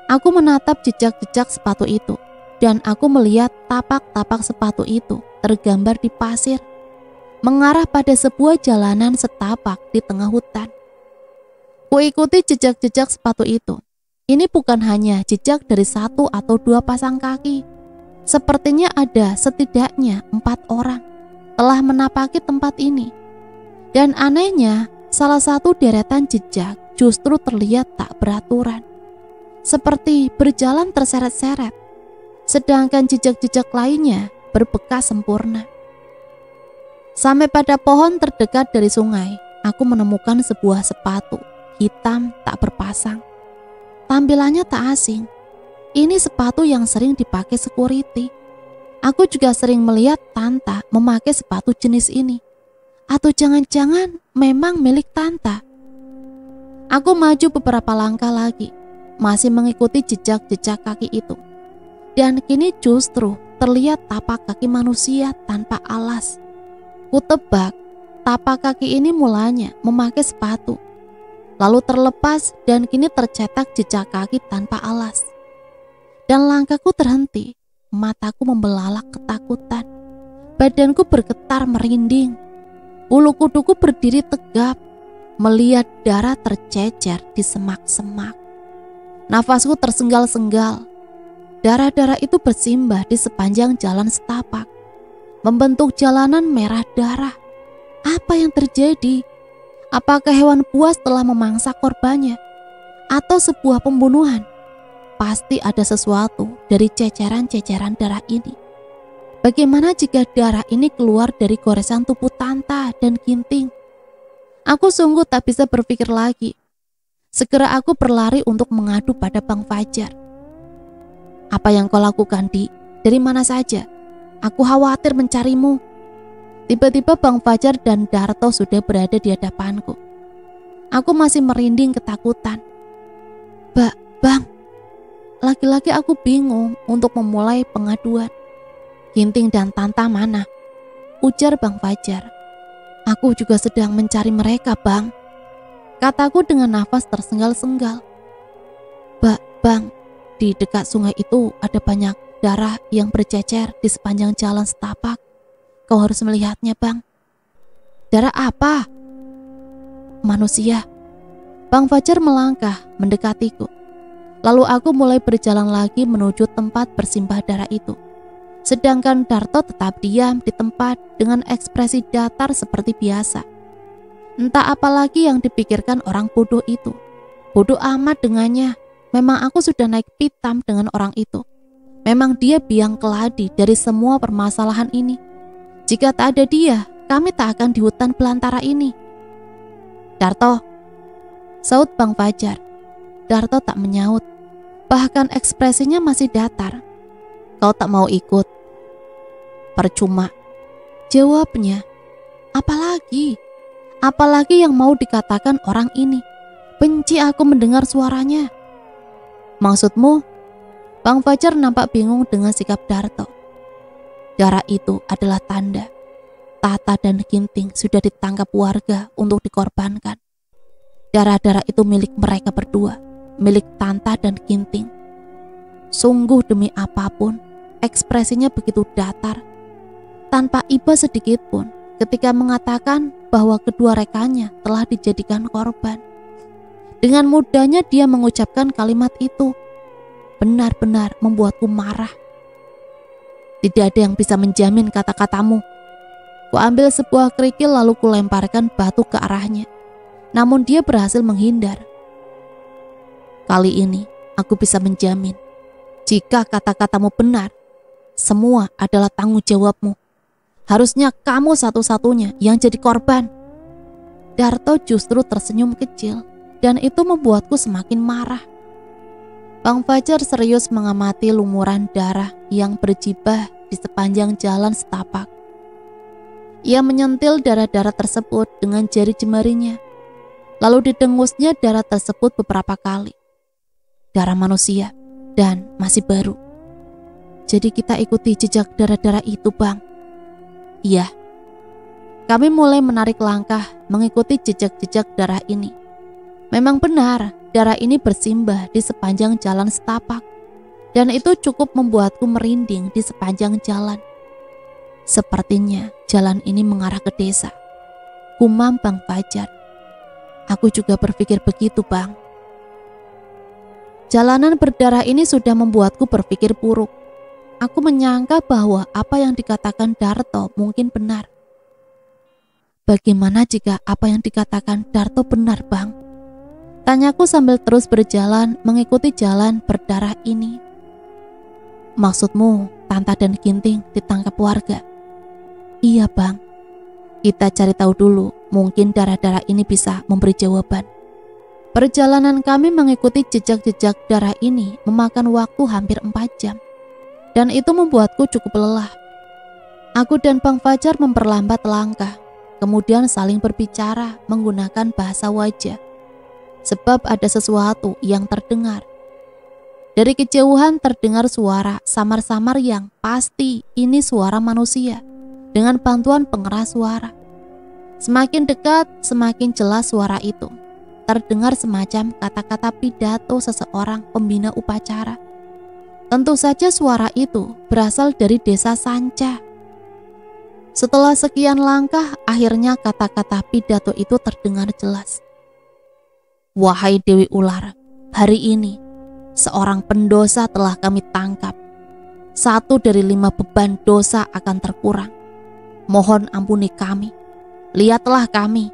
Aku menatap jejak-jejak sepatu itu, dan aku melihat tapak-tapak sepatu itu tergambar di pasir, mengarah pada sebuah jalanan setapak di tengah hutan. Kuikuti jejak-jejak sepatu itu. Ini bukan hanya jejak dari 1 atau 2 pasang kaki. Sepertinya ada setidaknya 4 orang telah menapaki tempat ini. Dan anehnya, salah satu deretan jejak justru terlihat tak beraturan, seperti berjalan terseret-seret. Sedangkan jejak-jejak lainnya berbekas sempurna. Sampai pada pohon terdekat dari sungai, aku menemukan sebuah sepatu hitam tak berpasang. Tampilannya tak asing. Ini sepatu yang sering dipakai security. Aku juga sering melihat Tanta memakai sepatu jenis ini. Atau jangan-jangan memang milik Tanta. Aku maju beberapa langkah lagi, masih mengikuti jejak-jejak kaki itu. Dan kini justru terlihat tapak kaki manusia tanpa alas. Kutebak, tapak kaki ini mulanya memakai sepatu, lalu terlepas dan kini tercetak jejak kaki tanpa alas. Dan langkahku terhenti. Mataku membelalak ketakutan. Badanku bergetar merinding. Bulu kuduku berdiri tegap, melihat darah tercecer di semak-semak. Nafasku tersengal-sengal. Darah-darah itu bersimbah di sepanjang jalan setapak, membentuk jalanan merah darah. Apa yang terjadi? Apakah hewan buas telah memangsa korbannya? Atau sebuah pembunuhan? Pasti ada sesuatu dari ceceran-ceceran darah ini. Bagaimana jika darah ini keluar dari goresan tubuh Tanta dan Ginting? Aku sungguh tak bisa berpikir lagi. Segera aku berlari untuk mengadu pada Bang Fajar. Apa yang kau lakukan, Di? Dari mana saja? Aku khawatir mencarimu. Tiba-tiba Bang Fajar dan Darto sudah berada di hadapanku. Aku masih merinding ketakutan. Bang, lagi-lagi aku bingung untuk memulai pengaduan. Ginting dan Tanta mana? Ujar Bang Fajar. Aku juga sedang mencari mereka, Bang. Kataku dengan nafas tersengal-sengal. Bang, di dekat sungai itu ada banyak darah yang bercecer di sepanjang jalan setapak. Kau harus melihatnya, Bang. Darah apa? Manusia. Bang Fajar melangkah mendekatiku. Lalu aku mulai berjalan lagi menuju tempat bersimbah darah itu. Sedangkan Darto tetap diam di tempat dengan ekspresi datar seperti biasa. Entah apa lagi yang dipikirkan orang bodoh itu. Bodoh amat dengannya. Memang aku sudah naik pitam dengan orang itu. Memang dia biang keladi dari semua permasalahan ini. Jika tak ada dia, kami tak akan di hutan belantara ini. Darto, saut Bang Fajar. Darto tak menyaut. Bahkan ekspresinya masih datar. Kau tak mau ikut? Percuma. Jawabnya. Apalagi yang mau dikatakan orang ini? Benci aku mendengar suaranya. Maksudmu? Bang Fajar nampak bingung dengan sikap Darto. Darah itu adalah tanda Tata dan Ginting sudah ditangkap warga untuk dikorbankan. Darah-darah itu milik mereka berdua, milik Tanta dan Ginting. Sungguh demi apapun, ekspresinya begitu datar, tanpa iba sedikit pun ketika mengatakan bahwa kedua rekannya telah dijadikan korban. Dengan mudahnya dia mengucapkan kalimat itu. Benar-benar membuatku marah. Tidak ada yang bisa menjamin kata-katamu. Ku ambil sebuah kerikil lalu ku lemparkan batu ke arahnya. Namun dia berhasil menghindar. Kali ini aku bisa menjamin, jika kata-katamu benar, semua adalah tanggung jawabmu. Harusnya kamu satu-satunya yang jadi korban. Darto justru tersenyum kecil dan itu membuatku semakin marah. Bang Fajar serius mengamati lumuran darah yang berjibah di sepanjang jalan setapak. Ia menyentil darah-darah tersebut dengan jari jemarinya. Lalu didengusnya darah tersebut beberapa kali. Darah manusia dan masih baru. Jadi kita ikuti jejak darah-darah itu, Bang. Iya. Kami mulai menarik langkah mengikuti jejak-jejak darah ini. Memang benar, darah ini bersimbah di sepanjang jalan setapak. Dan itu cukup membuatku merinding di sepanjang jalan. Sepertinya jalan ini mengarah ke desa. Gumam Bang Fajar. Aku juga berpikir begitu, Bang. Jalanan berdarah ini sudah membuatku berpikir buruk. Aku menyangka bahwa apa yang dikatakan Darto mungkin benar. Bagaimana jika apa yang dikatakan Darto benar, Bang? Tanyaku sambil terus berjalan mengikuti jalan berdarah ini. Maksudmu Tanta dan Ginting ditangkap warga. Iya bang, kita cari tahu dulu, mungkin darah-darah ini bisa memberi jawaban. Perjalanan kami mengikuti jejak-jejak darah ini memakan waktu hampir 4 jam. Dan itu membuatku cukup lelah. Aku dan Bang Fajar memperlambat langkah, kemudian saling berbicara menggunakan bahasa wajah. Sebab ada sesuatu yang terdengar. Dari kejauhan terdengar suara samar-samar yang pasti ini suara manusia dengan bantuan pengeras suara. Semakin dekat, semakin jelas suara itu. Terdengar semacam kata-kata pidato seseorang pembina upacara. Tentu saja suara itu berasal dari desa Sanca. Setelah sekian langkah, akhirnya kata-kata pidato itu terdengar jelas. Wahai Dewi Ular, hari ini seorang pendosa telah kami tangkap. 1 dari 5 beban dosa akan terkurang. Mohon ampuni kami. Lihatlah kami,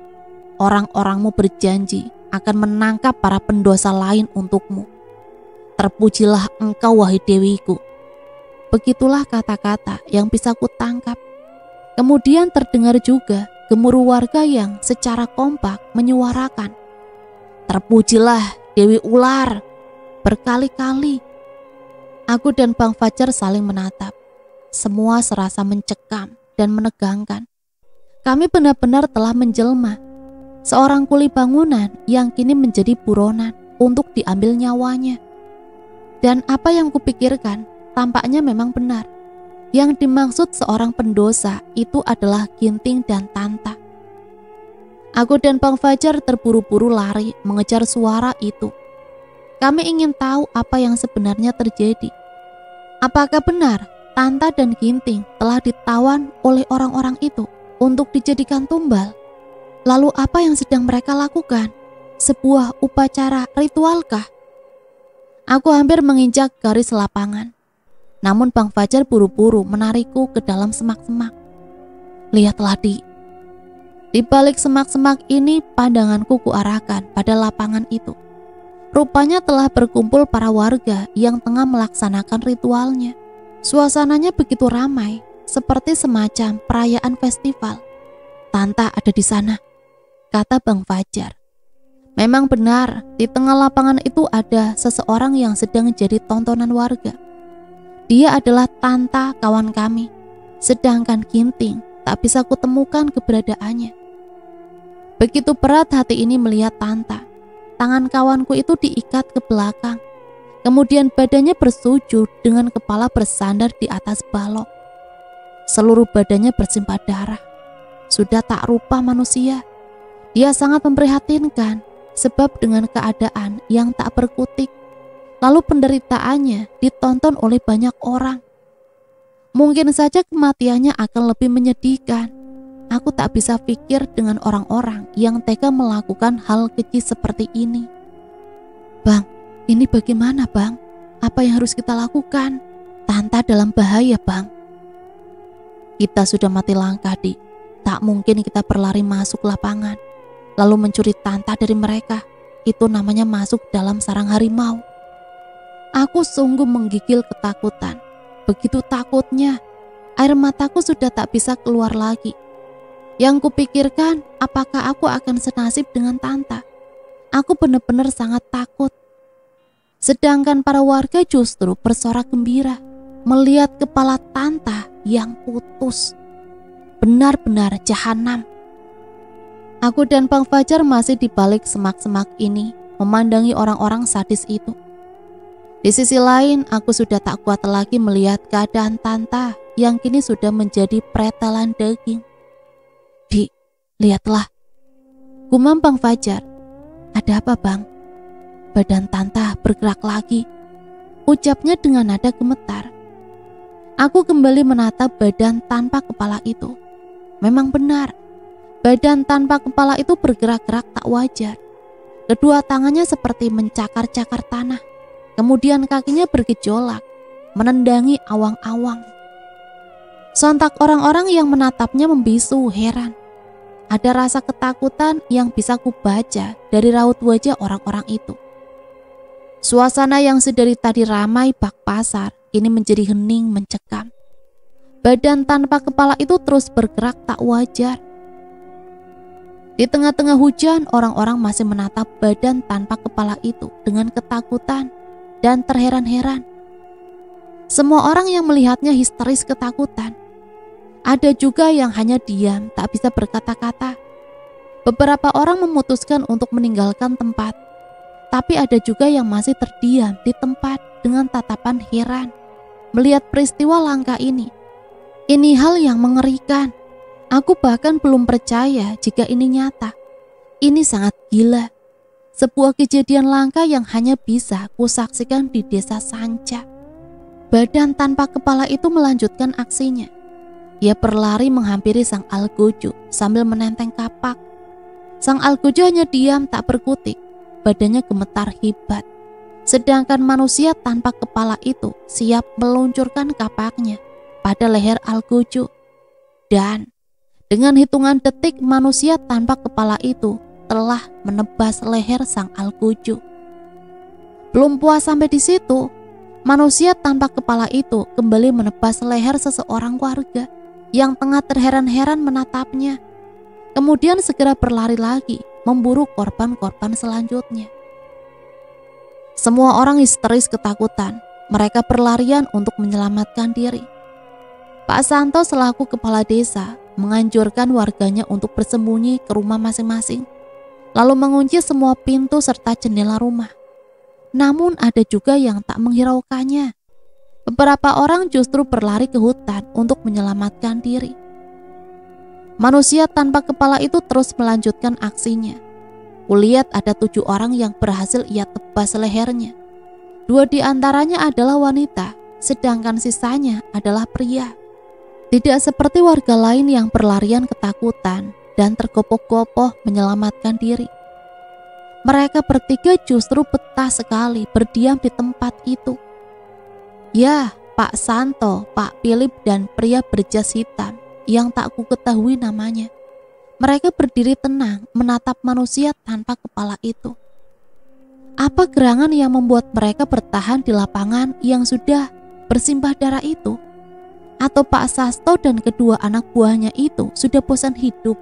orang-orangmu berjanji akan menangkap para pendosa lain untukmu. Terpujilah engkau wahai dewiku. Begitulah kata-kata yang bisa kutangkap. Kemudian terdengar juga gemuruh warga yang secara kompak menyuarakan, terpujilah Dewi Ular. Berkali-kali aku dan Bang Fajar saling menatap. Semua serasa mencekam dan menegangkan. Kami benar-benar telah menjelma, seorang kuli bangunan yang kini menjadi buronan untuk diambil nyawanya. Dan apa yang kupikirkan tampaknya memang benar. Yang dimaksud seorang pendosa itu adalah Ginting dan Tanta. Aku dan Bang Fajar terburu-buru lari mengejar suara itu. Kami ingin tahu apa yang sebenarnya terjadi. Apakah benar Tanta dan Ginting telah ditawan oleh orang-orang itu untuk dijadikan tumbal? Lalu apa yang sedang mereka lakukan? Sebuah upacara ritualkah? Aku hampir menginjak garis lapangan. Namun Bang Fajar buru-buru menarikku ke dalam semak-semak. Lihatlah di balik semak-semak ini pandanganku kuarahkan pada lapangan itu. Rupanya telah berkumpul para warga yang tengah melaksanakan ritualnya. Suasananya begitu ramai, seperti semacam perayaan festival. Tanta ada di sana, kata Bang Fajar. Memang benar, di tengah lapangan itu ada seseorang yang sedang jadi tontonan warga. Dia adalah Tanta, kawan kami. Sedangkan Ginting tak bisa kutemukan keberadaannya. Begitu berat hati ini melihat Tanta. Tangan kawanku itu diikat ke belakang. Kemudian badannya bersujud dengan kepala bersandar di atas balok. Seluruh badannya bersimpah darah. Sudah tak rupa manusia. Dia sangat memprihatinkan sebab dengan keadaan yang tak berkutik. Lalu penderitaannya ditonton oleh banyak orang. Mungkin saja kematiannya akan lebih menyedihkan. Aku tak bisa pikir dengan orang-orang yang tega melakukan hal keji seperti ini. Bang, ini bagaimana bang? Apa yang harus kita lakukan? Tanta dalam bahaya bang. Kita sudah mati langkah Dik. Tak mungkin kita berlari masuk lapangan lalu mencuri Tanta dari mereka. Itu namanya masuk dalam sarang harimau. Aku sungguh menggigil ketakutan. Begitu takutnya, air mataku sudah tak bisa keluar lagi. Yang kupikirkan, apakah aku akan senasib dengan Tanta? Aku benar-benar sangat takut. Sedangkan para warga justru bersorak gembira melihat kepala Tanta yang putus. Benar-benar jahanam. Aku dan Bang Fajar masih di balik semak-semak ini, memandangi orang-orang sadis itu. Di sisi lain, aku sudah tak kuat lagi melihat keadaan Tanta yang kini sudah menjadi pretelan daging. Dik, lihatlah. Gumam Bang Fajar. Ada apa bang? Badan Tanta bergerak lagi. Ucapnya dengan nada gemetar. Aku kembali menatap badan tanpa kepala itu. Memang benar, badan tanpa kepala itu bergerak-gerak tak wajar. Kedua tangannya seperti mencakar-cakar tanah. Kemudian kakinya bergejolak, menendangi awang-awang. Sontak orang-orang yang menatapnya membisu heran. Ada rasa ketakutan yang bisa kubaca dari raut wajah orang-orang itu. Suasana yang sedari tadi ramai bak pasar kini menjadi hening mencekam. Badan tanpa kepala itu terus bergerak tak wajar. Di tengah-tengah hujan, orang-orang masih menatap badan tanpa kepala itu dengan ketakutan dan terheran-heran. Semua orang yang melihatnya histeris ketakutan. Ada juga yang hanya diam, tak bisa berkata-kata. Beberapa orang memutuskan untuk meninggalkan tempat, tapi ada juga yang masih terdiam di tempat dengan tatapan heran melihat peristiwa langka ini. Ini hal yang mengerikan. Aku bahkan belum percaya jika ini nyata. Ini sangat gila. Sebuah kejadian langka yang hanya bisa kusaksikan di desa Sanca. Badan tanpa kepala itu melanjutkan aksinya. Ia berlari menghampiri sang Algojo sambil menenteng kapak. Sang Algojo hanya diam tak berkutik. Badannya gemetar hebat. Sedangkan manusia tanpa kepala itu siap meluncurkan kapaknya pada leher Algojo. Dan dengan hitungan detik, manusia tanpa kepala itu telah menebas leher sang Algojo. Belum puas sampai di situ, manusia tanpa kepala itu kembali menebas leher seseorang warga yang tengah terheran-heran menatapnya. Kemudian segera berlari lagi memburu korban-korban selanjutnya. Semua orang histeris ketakutan. Mereka berlarian untuk menyelamatkan diri. Pak Santo selaku kepala desa menganjurkan warganya untuk bersembunyi ke rumah masing-masing, lalu mengunci semua pintu serta jendela rumah. Namun ada juga yang tak menghiraukannya. Beberapa orang justru berlari ke hutan untuk menyelamatkan diri. Manusia tanpa kepala itu terus melanjutkan aksinya. Kulihat ada 7 orang yang berhasil ia tebas lehernya. 2 di antaranya adalah wanita, sedangkan sisanya adalah pria. Tidak seperti warga lain yang berlarian ketakutan dan tergopoh-gopoh menyelamatkan diri. Mereka bertiga justru betah sekali berdiam di tempat itu. Ya, Pak Santo, Pak Philip, dan pria berjas hitam yang tak ku ketahui namanya. Mereka berdiri tenang menatap manusia tanpa kepala itu. Apa gerangan yang membuat mereka bertahan di lapangan yang sudah bersimbah darah itu? Atau Pak Sasto dan kedua anak buahnya itu sudah bosan hidup?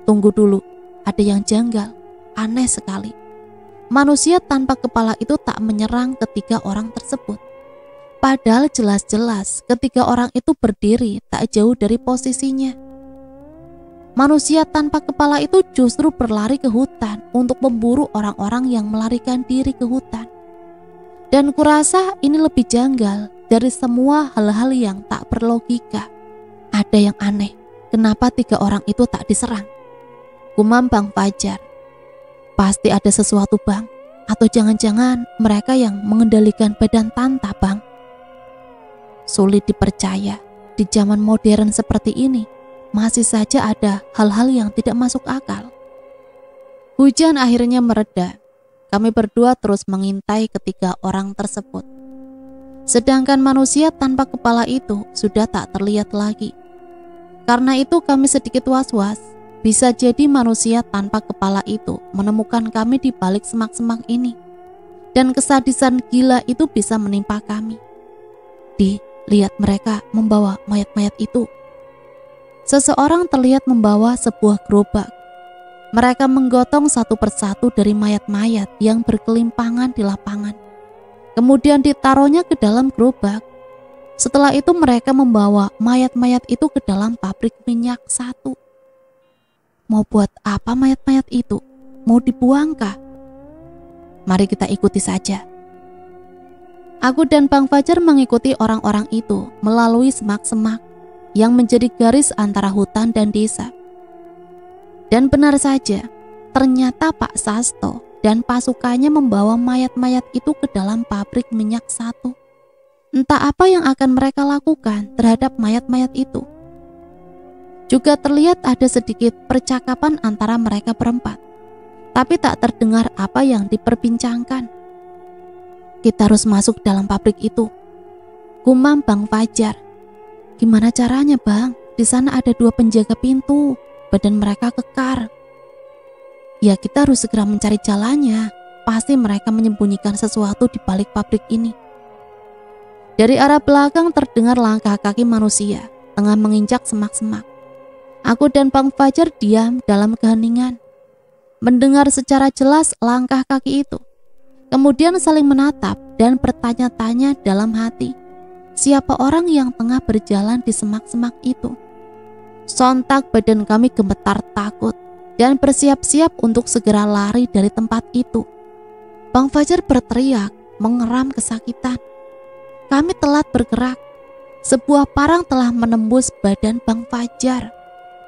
Tunggu dulu, ada yang janggal, aneh sekali. Manusia tanpa kepala itu tak menyerang ketiga orang tersebut. Padahal jelas-jelas ketiga orang itu berdiri tak jauh dari posisinya. Manusia tanpa kepala itu justru berlari ke hutan untuk memburu orang-orang yang melarikan diri ke hutan. Dan kurasa ini lebih janggal dari semua hal-hal yang tak berlogika. Ada yang aneh, kenapa 3 orang itu tak diserang? Gumam Bang Fajar. Pasti ada sesuatu Bang, atau jangan-jangan mereka yang mengendalikan badan Tanta Bang. Sulit dipercaya, di zaman modern seperti ini, masih saja ada hal-hal yang tidak masuk akal. Hujan akhirnya mereda. Kami berdua terus mengintai ketiga orang tersebut. Sedangkan manusia tanpa kepala itu sudah tak terlihat lagi. Karena itu kami sedikit was-was. Bisa jadi manusia tanpa kepala itu menemukan kami di balik semak-semak ini. Dan kesadisan gila itu bisa menimpa kami. Lihat mereka membawa mayat-mayat itu. Seseorang terlihat membawa sebuah gerobak. Mereka menggotong satu persatu dari mayat-mayat yang berkelimpangan di lapangan. Kemudian ditaruhnya ke dalam gerobak. Setelah itu mereka membawa mayat-mayat itu ke dalam pabrik minyak satu. Mau buat apa mayat-mayat itu? Mau dibuangkah? Mari kita ikuti saja. Aku dan Bang Fajar mengikuti orang-orang itu melalui semak-semak yang menjadi garis antara hutan dan desa. Dan benar saja, ternyata Pak Sasto dan pasukannya membawa mayat-mayat itu ke dalam pabrik minyak satu. Entah apa yang akan mereka lakukan terhadap mayat-mayat itu. Juga terlihat ada sedikit percakapan antara mereka berempat, tapi tak terdengar apa yang diperbincangkan. Kita harus masuk dalam pabrik itu, gumam Bang Fajar. Gimana caranya Bang? Di sana ada 2 penjaga pintu. Badan mereka kekar. Ya kita harus segera mencari jalannya. Pasti mereka menyembunyikan sesuatu di balik pabrik ini. Dari arah belakang terdengar langkah kaki manusia tengah menginjak semak-semak. Aku dan Bang Fajar diam dalam keheningan, mendengar secara jelas langkah kaki itu. Kemudian saling menatap dan bertanya-tanya dalam hati, siapa orang yang tengah berjalan di semak-semak itu. Sontak badan kami gemetar takut dan bersiap-siap untuk segera lari dari tempat itu. Bang Fajar berteriak, mengeram kesakitan. Kami telat bergerak. Sebuah parang telah menembus badan Bang Fajar.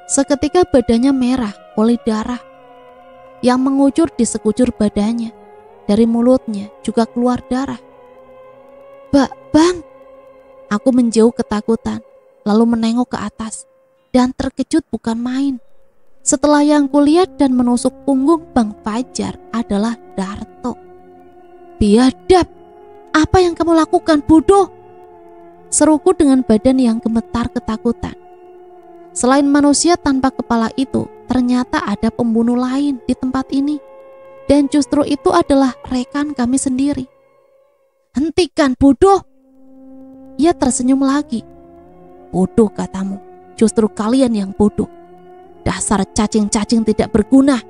Seketika badannya merah oleh darah yang mengucur di sekujur badannya. Dari mulutnya juga keluar darah. Bang, aku menjauh ketakutan, lalu menengok ke atas dan terkejut bukan main. Setelah yang kulihat dan menusuk punggung Bang Fajar adalah Darto. Biadab, apa yang kamu lakukan, bodoh? Seruku dengan badan yang gemetar ketakutan. Selain manusia tanpa kepala itu, ternyata ada pembunuh lain di tempat ini. Dan justru itu adalah rekan kami sendiri. Hentikan, bodoh! Ia tersenyum lagi. Bodoh katamu, justru kalian yang bodoh. Dasar cacing-cacing tidak berguna.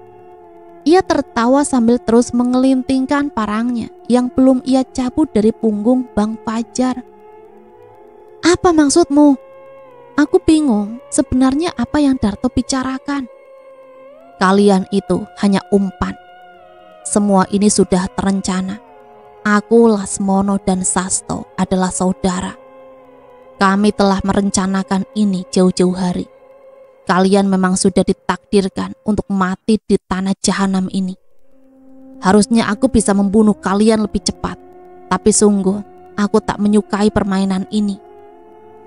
Ia tertawa sambil terus mengelintingkan parangnya yang belum ia cabut dari punggung Bang Fajar. Apa maksudmu? Aku bingung sebenarnya apa yang Darto bicarakan. Kalian itu hanya umpan. Semua ini sudah terencana. Aku, Lasmono dan Sasto adalah saudara. Kami telah merencanakan ini jauh-jauh hari. Kalian memang sudah ditakdirkan untuk mati di tanah jahanam ini. Harusnya aku bisa membunuh kalian lebih cepat. Tapi sungguh, aku tak menyukai permainan ini.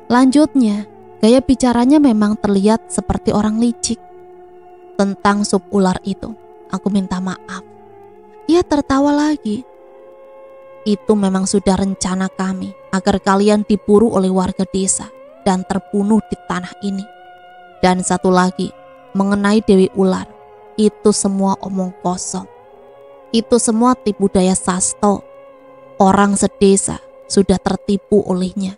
Lanjutnya, gaya bicaranya memang terlihat seperti orang licik. Tentang sup ular itu, aku minta maaf. Ia tertawa lagi. Itu memang sudah rencana kami agar kalian diburu oleh warga desa dan terbunuh di tanah ini. Dan satu lagi, mengenai Dewi Ular, itu semua omong kosong. Itu semua tipu daya Sasto. Orang sedesa sudah tertipu olehnya.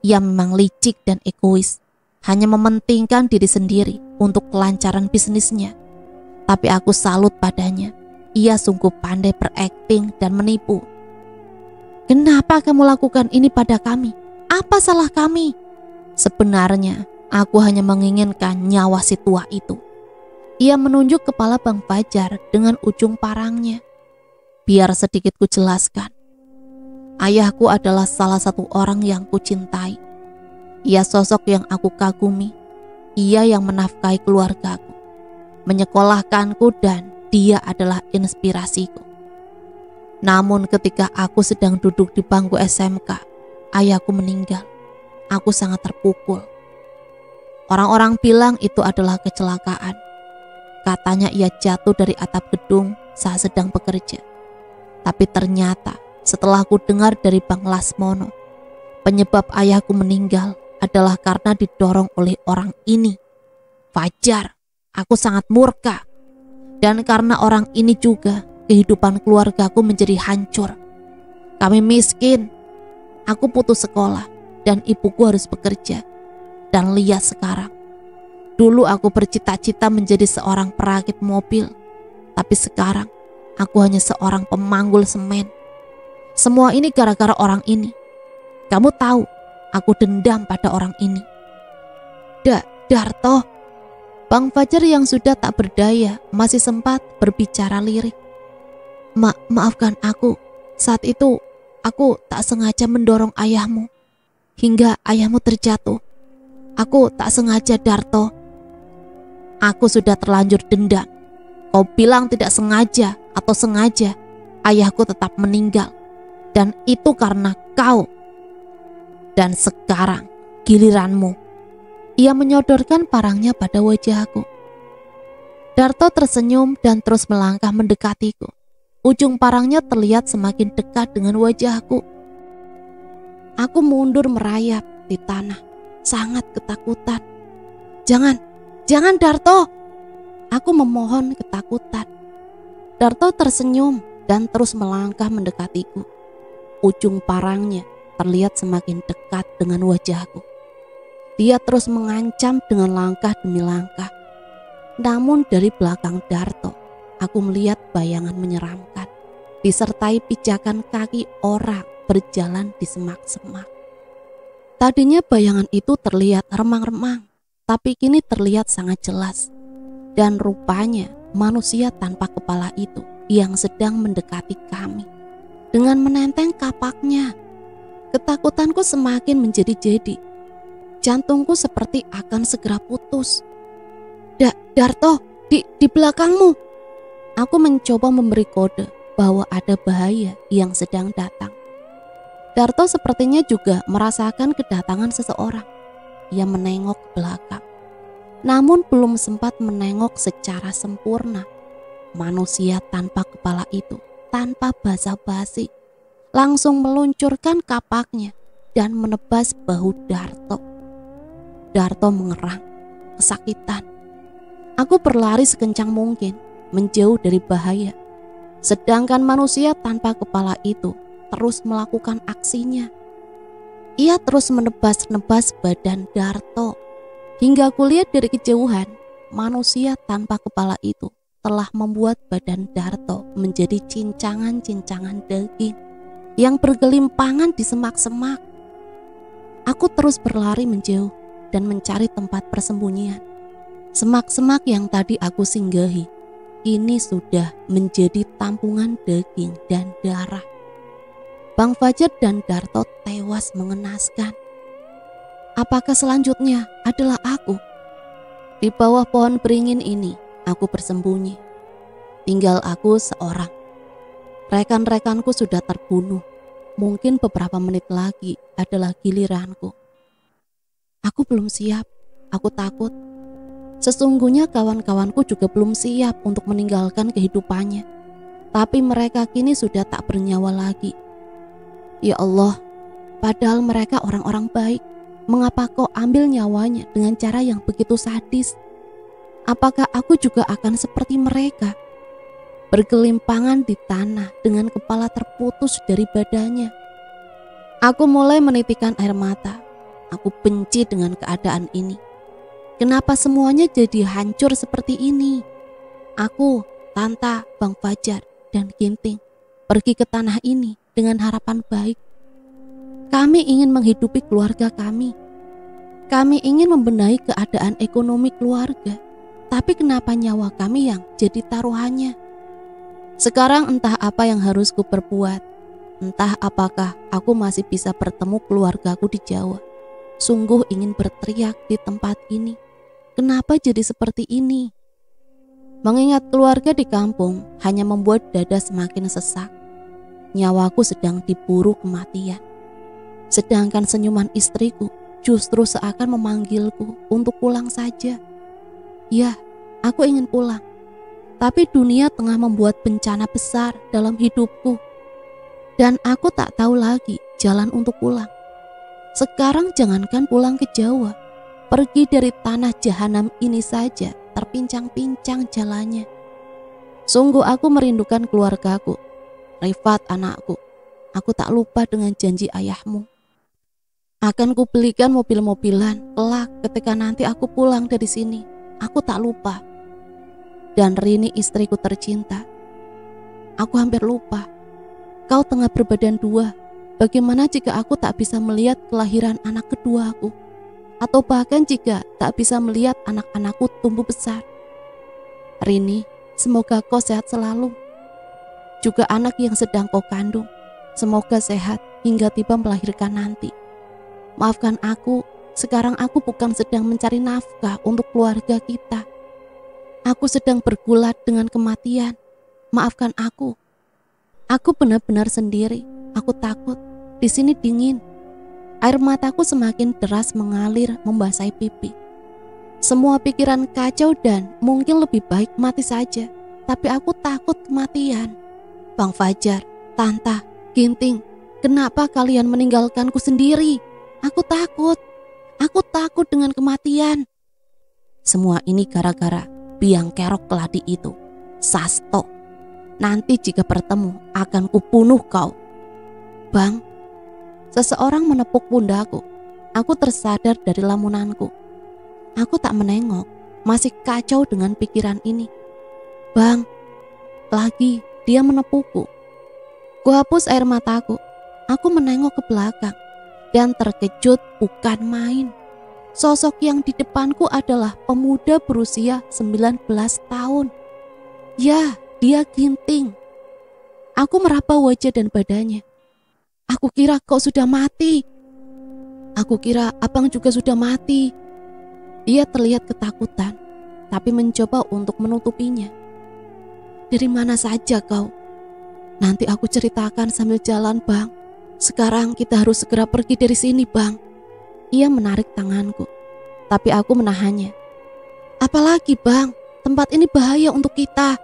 Ia memang licik dan egois, hanya mementingkan diri sendiri untuk kelancaran bisnisnya. Tapi aku salut padanya. Ia sungguh pandai berakting dan menipu. Kenapa kamu lakukan ini pada kami? Apa salah kami? Sebenarnya, aku hanya menginginkan nyawa si tua itu. Ia menunjuk kepala Bang Fajar dengan ujung parangnya. Biar sedikit ku jelaskan. Ayahku adalah salah satu orang yang kucintai. Ia sosok yang aku kagumi. Ia yang menafkahi keluargaku, menyekolahkanku, dan dia adalah inspirasiku. Namun ketika aku sedang duduk di bangku SMK, ayahku meninggal. Aku sangat terpukul. Orang-orang bilang itu adalah kecelakaan. Katanya ia jatuh dari atap gedung saat sedang bekerja. Tapi ternyata setelah aku dengar dari Bang Lasmono, penyebab ayahku meninggal adalah karena didorong oleh orang ini, Fajar. Aku sangat murka. Dan karena orang ini juga, kehidupan keluargaku menjadi hancur. Kami miskin. Aku putus sekolah dan ibuku harus bekerja. Dan lihat sekarang. Dulu aku bercita-cita menjadi seorang perakit mobil. Tapi sekarang aku hanya seorang pemanggul semen. Semua ini gara-gara orang ini. Kamu tahu, aku dendam pada orang ini. Darto. Bang Fajar yang sudah tak berdaya masih sempat berbicara lirik. Maafkan aku. Saat itu aku tak sengaja mendorong ayahmu hingga ayahmu terjatuh. Aku tak sengaja, Darto. Aku sudah terlanjur dendam. Kau bilang tidak sengaja atau sengaja, ayahku tetap meninggal. Dan itu karena kau. Dan sekarang giliranmu. Ia menyodorkan parangnya pada wajahku. Darto tersenyum dan terus melangkah mendekatiku. Ujung parangnya terlihat semakin dekat dengan wajahku. Aku mundur merayap di tanah, sangat ketakutan. Jangan Darto. Aku memohon ketakutan. Darto tersenyum dan terus melangkah mendekatiku. Ujung parangnya terlihat semakin dekat dengan wajahku. Dia terus mengancam dengan langkah demi langkah. Namun dari belakang Darto, aku melihat bayangan menyeramkan, disertai pijakan kaki orang berjalan di semak-semak. Tadinya bayangan itu terlihat remang-remang, tapi kini terlihat sangat jelas. Dan rupanya manusia tanpa kepala itu yang sedang mendekati kami dengan menenteng kapaknya. Ketakutanku semakin menjadi-jadi. Jantungku seperti akan segera putus. Darto, di belakangmu. Aku mencoba memberi kode bahwa ada bahaya yang sedang datang. Darto sepertinya juga merasakan kedatangan seseorang. Ia menengok ke belakang, namun belum sempat menengok secara sempurna. Manusia tanpa kepala itu, tanpa basa-basi, langsung meluncurkan kapaknya dan menebas bahu Darto. Darto mengerang, kesakitan. Aku berlari sekencang mungkin, menjauh dari bahaya. Sedangkan manusia tanpa kepala itu terus melakukan aksinya. Ia terus menebas-nebas badan Darto. Hingga kulihat dari kejauhan, manusia tanpa kepala itu telah membuat badan Darto menjadi cincangan-cincangan daging yang bergelimpangan di semak-semak. Aku terus berlari menjauh dan mencari tempat persembunyian. Semak-semak yang tadi aku singgahi kini sudah menjadi tampungan daging dan darah. Bang Fajar dan Darto tewas mengenaskan. Apakah selanjutnya adalah aku? Di bawah pohon beringin ini aku bersembunyi. Tinggal aku seorang. Rekan-rekanku sudah terbunuh. Mungkin beberapa menit lagi adalah giliranku. Aku belum siap. Aku takut. Sesungguhnya kawan-kawanku juga belum siap untuk meninggalkan kehidupannya. Tapi mereka kini sudah tak bernyawa lagi. Ya Allah, padahal mereka orang-orang baik. Mengapa kau ambil nyawanya dengan cara yang begitu sadis? Apakah aku juga akan seperti mereka? Bergelimpangan di tanah dengan kepala terputus dari badannya. Aku mulai menitikkan air mata. Aku benci dengan keadaan ini. Kenapa semuanya jadi hancur seperti ini? Aku, Tanta, Bang Fajar, dan Ginting pergi ke tanah ini dengan harapan baik. Kami ingin menghidupi keluarga kami. Kami ingin membenahi keadaan ekonomi keluarga. Tapi kenapa nyawa kami yang jadi taruhannya? Sekarang entah apa yang harus kuperbuat. Entah apakah aku masih bisa bertemu keluargaku di Jawa. Sungguh ingin berteriak di tempat ini. Kenapa jadi seperti ini? Mengingat keluarga di kampung hanya membuat dada semakin sesak. Nyawaku sedang diburu kematian. Sedangkan senyuman istriku justru seakan memanggilku untuk pulang saja. Ya, aku ingin pulang. Tapi dunia tengah membuat bencana besar dalam hidupku. Dan aku tak tahu lagi jalan untuk pulang. Sekarang jangankan pulang ke Jawa, pergi dari tanah jahanam ini saja terpincang-pincang jalannya. Sungguh aku merindukan keluargaku. Rifat anakku, aku tak lupa dengan janji ayahmu. Akan kubelikan mobil-mobilan kelak ketika nanti aku pulang dari sini. Aku tak lupa. Dan Rini istriku tercinta, aku hampir lupa. Kau tengah berbadan dua. Bagaimana jika aku tak bisa melihat kelahiran anak kedua aku? Atau bahkan jika tak bisa melihat anak-anakku tumbuh besar? Rini, semoga kau sehat selalu. Juga anak yang sedang kau kandung, semoga sehat hingga tiba melahirkan nanti. Maafkan aku, sekarang aku bukan sedang mencari nafkah untuk keluarga kita. Aku sedang bergulat dengan kematian. Maafkan aku. Aku benar-benar sendiri. Aku takut. Di sini dingin. Air mataku semakin deras mengalir membasahi pipi. Semua pikiran kacau dan mungkin lebih baik mati saja. Tapi aku takut kematian. Bang Fajar, Tanta, Ginting, kenapa kalian meninggalkanku sendiri? Aku takut. Aku takut dengan kematian. Semua ini gara-gara biang kerok keladi itu, Sasto. Nanti jika bertemu akan kubunuh kau. Bang, Seseorang menepuk pundakku. Aku tersadar dari lamunanku. Aku tak menengok, masih kacau dengan pikiran ini. Bang, lagi dia menepukku. Kuhapus air mataku. Aku menengok ke belakang dan terkejut bukan main. Sosok yang di depanku adalah pemuda berusia 19 tahun. Ya, dia Ginting. Aku meraba wajah dan badannya. Aku kira kau sudah mati. Aku kira abang juga sudah mati. Dia terlihat ketakutan, tapi mencoba untuk menutupinya. Dari mana saja kau? Nanti aku ceritakan sambil jalan, Bang. Sekarang kita harus segera pergi dari sini, Bang. Ia menarik tanganku, tapi aku menahannya. Apalagi, Bang? Tempat ini bahaya untuk kita.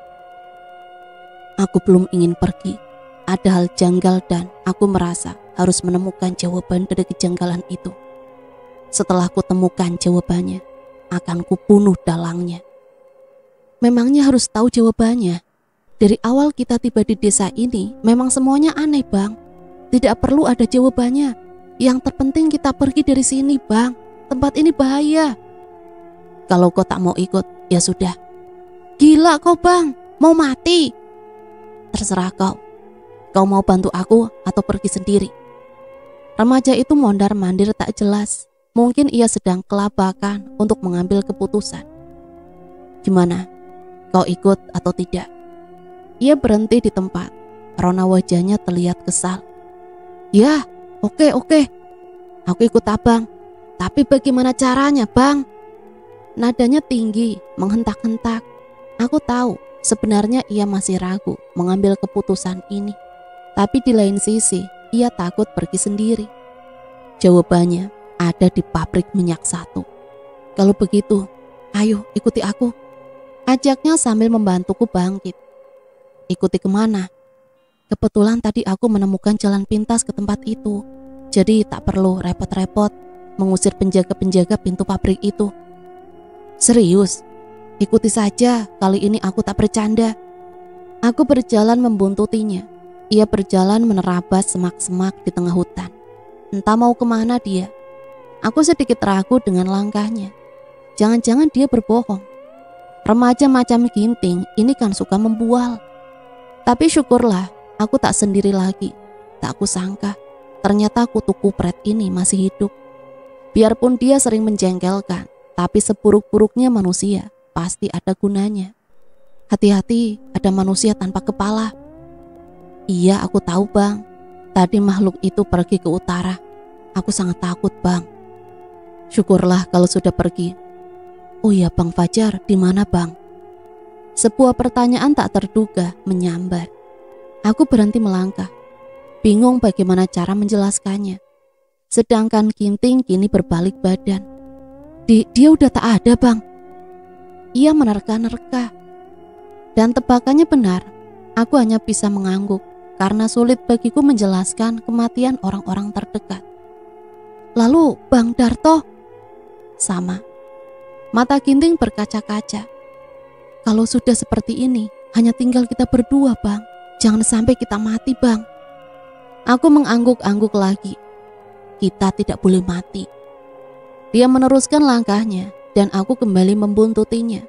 Aku belum ingin pergi. Ada hal janggal dan aku merasa harus menemukan jawaban dari kejanggalan itu. Setelah ku temukan jawabannya, akan kubunuh dalangnya. Memangnya harus tahu jawabannya? Dari awal kita tiba di desa ini, memang semuanya aneh, Bang. Tidak perlu ada jawabannya. Yang terpenting kita pergi dari sini, Bang. Tempat ini bahaya. Kalau kau tak mau ikut, ya sudah. Gila kau, Bang. Mau mati? Terserah kau. Kau mau bantu aku atau pergi sendiri? Remaja itu mondar-mandir tak jelas. Mungkin ia sedang kelabakan untuk mengambil keputusan. Gimana? Kau ikut atau tidak? Ia berhenti di tempat. Rona wajahnya terlihat kesal. Ya, oke. Aku ikut abang. Tapi bagaimana caranya, Bang? Nadanya tinggi, menghentak-hentak. Aku tahu sebenarnya ia masih ragu mengambil keputusan ini. Tapi di lain sisi, ia takut pergi sendiri. Jawabannya ada di pabrik minyak satu. Kalau begitu, ayo ikuti aku. Ajaknya sambil membantuku bangkit. Ikuti kemana? Kebetulan tadi aku menemukan jalan pintas ke tempat itu. Jadi tak perlu repot-repot mengusir penjaga-penjaga pintu pabrik itu. Serius? Ikuti saja, kali ini aku tak bercanda. Aku berjalan membuntutinya. Ia berjalan menerabas semak-semak di tengah hutan. Entah mau kemana dia. Aku sedikit ragu dengan langkahnya. Jangan-jangan dia berbohong. Remaja macam Ginting ini kan suka membual. Tapi syukurlah, aku tak sendiri lagi. Tak kusangka, ternyata kutu kupret ini masih hidup. Biarpun dia sering menjengkelkan, tapi seburuk-buruknya manusia pasti ada gunanya. Hati-hati, ada manusia tanpa kepala. Iya, aku tahu, Bang. Tadi makhluk itu pergi ke utara. Aku sangat takut, Bang. Syukurlah kalau sudah pergi. Oh iya, Bang Fajar, di mana, Bang? Sebuah pertanyaan tak terduga menyambar. Aku berhenti melangkah. Bingung bagaimana cara menjelaskannya. Sedangkan Ginting kini berbalik badan. Dia udah tak ada, Bang. Ia menerka-nerka. Dan tebakannya benar. Aku hanya bisa mengangguk karena sulit bagiku menjelaskan kematian orang-orang terdekat. Lalu Bang Darto? Sama. Mata Ginting berkaca-kaca. Kalau sudah seperti ini, hanya tinggal kita berdua, Bang. Jangan sampai kita mati, Bang. Aku mengangguk-angguk lagi. Kita tidak boleh mati. Dia meneruskan langkahnya dan aku kembali membuntutinya.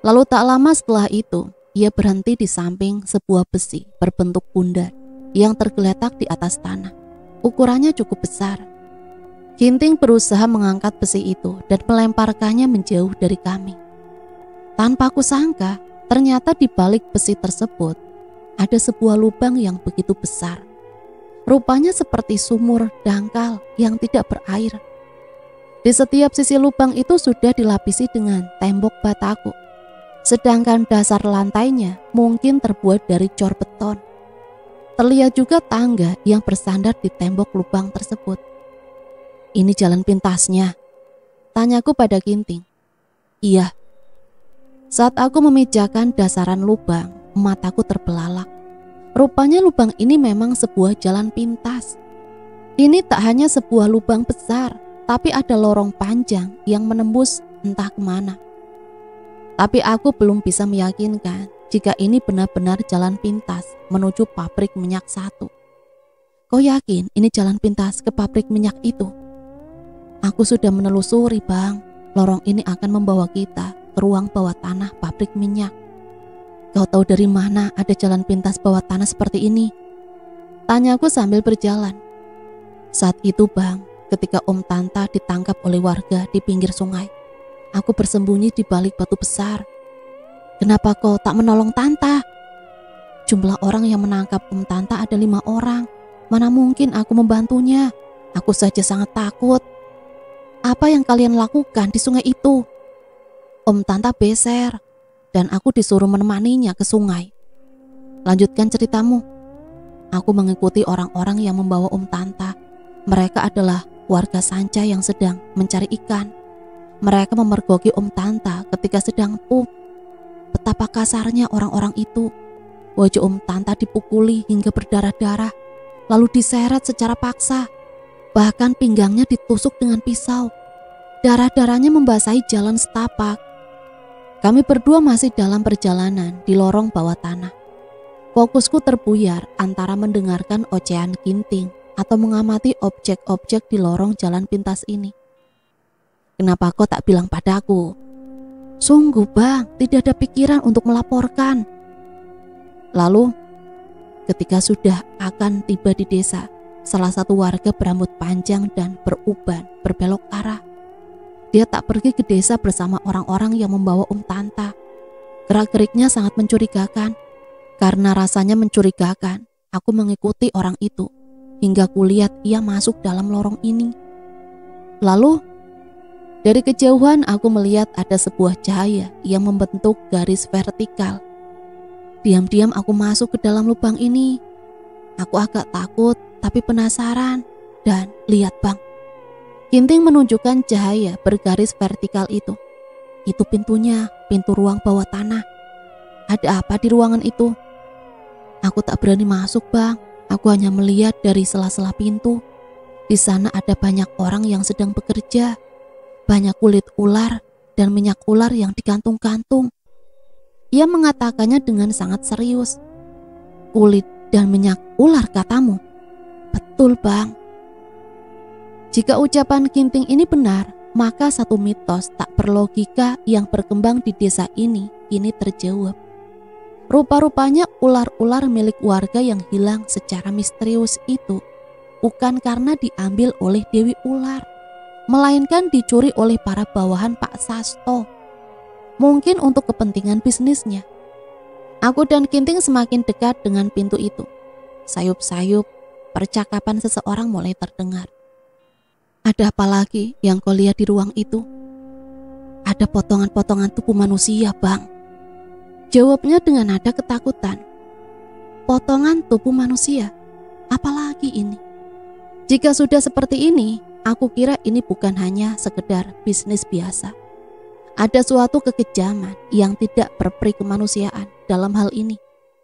Lalu tak lama setelah itu, ia berhenti di samping sebuah besi berbentuk bundar yang tergeletak di atas tanah. Ukurannya cukup besar. Ginting berusaha mengangkat besi itu dan melemparkannya menjauh dari kami. Tanpa kusangka, ternyata di balik besi tersebut ada sebuah lubang yang begitu besar. Rupanya seperti sumur dangkal yang tidak berair. Di setiap sisi lubang itu sudah dilapisi dengan tembok bataku. Sedangkan dasar lantainya mungkin terbuat dari cor beton. Terlihat juga tangga yang bersandar di tembok lubang tersebut. Ini jalan pintasnya, tanyaku pada Ginting. Iya. Saat aku memijakan dasaran lubang, mataku terbelalak. Rupanya lubang ini memang sebuah jalan pintas. Ini tak hanya sebuah lubang besar, tapi ada lorong panjang yang menembus entah kemana. Tapi aku belum bisa meyakinkan jika ini benar-benar jalan pintas menuju pabrik minyak satu. Kau yakin ini jalan pintas ke pabrik minyak itu? Aku sudah menelusuri, Bang. Lorong ini akan membawa kita ke ruang bawah tanah pabrik minyak. Kau tahu dari mana ada jalan pintas bawah tanah seperti ini? Tanyaku sambil berjalan. Saat itu, Bang, ketika Om Tanta ditangkap oleh warga di pinggir sungai, aku bersembunyi di balik batu besar. Kenapa kau tak menolong Tanta? Jumlah orang yang menangkap Om Tanta ada 5 orang. Mana mungkin aku membantunya? Aku saja sangat takut. Apa yang kalian lakukan di sungai itu? Om Tanta beser, dan aku disuruh menemaninya ke sungai. Lanjutkan ceritamu. Aku mengikuti orang-orang yang membawa Om Tanta. Mereka adalah warga Sanca yang sedang mencari ikan. Mereka memergoki Om Tanta ketika sedang pup. Betapa kasarnya orang-orang itu. Wajah Om Tanta dipukuli hingga berdarah-darah, lalu diseret secara paksa. Bahkan pinggangnya ditusuk dengan pisau. Darah-darahnya membasahi jalan setapak. Kami berdua masih dalam perjalanan di lorong bawah tanah. Fokusku terbuyar antara mendengarkan ocehan Ginting atau mengamati objek-objek di lorong jalan pintas ini. Kenapa kau tak bilang padaku? Sungguh, Bang, tidak ada pikiran untuk melaporkan. Lalu, ketika sudah akan tiba di desa, salah satu warga berambut panjang dan beruban berbelok arah. Dia tak pergi ke desa bersama orang-orang yang membawa Om Tanta. Gerak-geriknya sangat mencurigakan. Karena rasanya mencurigakan, aku mengikuti orang itu hingga kulihat ia masuk dalam lorong ini. Lalu, dari kejauhan aku melihat ada sebuah cahaya yang membentuk garis vertikal. Diam-diam aku masuk ke dalam lubang ini. Aku agak takut tapi penasaran. Dan lihat, Bang, Ginting menunjukkan cahaya bergaris vertikal itu. Itu pintunya, pintu ruang bawah tanah. Ada apa di ruangan itu? Aku tak berani masuk, Bang. Aku hanya melihat dari sela-sela pintu. Di sana ada banyak orang yang sedang bekerja. Banyak kulit ular dan minyak ular yang digantung-gantung. Ia mengatakannya dengan sangat serius. Kulit dan minyak ular katamu? Betul, Bang. Jika ucapan Ginting ini benar, maka satu mitos tak berlogika yang berkembang di desa ini kini terjawab. Rupa-rupanya ular-ular milik warga yang hilang secara misterius itu bukan karena diambil oleh Dewi Ular, melainkan dicuri oleh para bawahan Pak Sasto. Mungkin untuk kepentingan bisnisnya. Aku dan Ginting semakin dekat dengan pintu itu. Sayup-sayup, percakapan seseorang mulai terdengar. Ada apa lagi yang kau lihat di ruang itu? Ada potongan-potongan tubuh manusia, Bang. Jawabnya dengan nada ketakutan. Potongan tubuh manusia? Apalagi ini? Jika sudah seperti ini, aku kira ini bukan hanya sekedar bisnis biasa. Ada suatu kekejaman yang tidak berperi kemanusiaan dalam hal ini,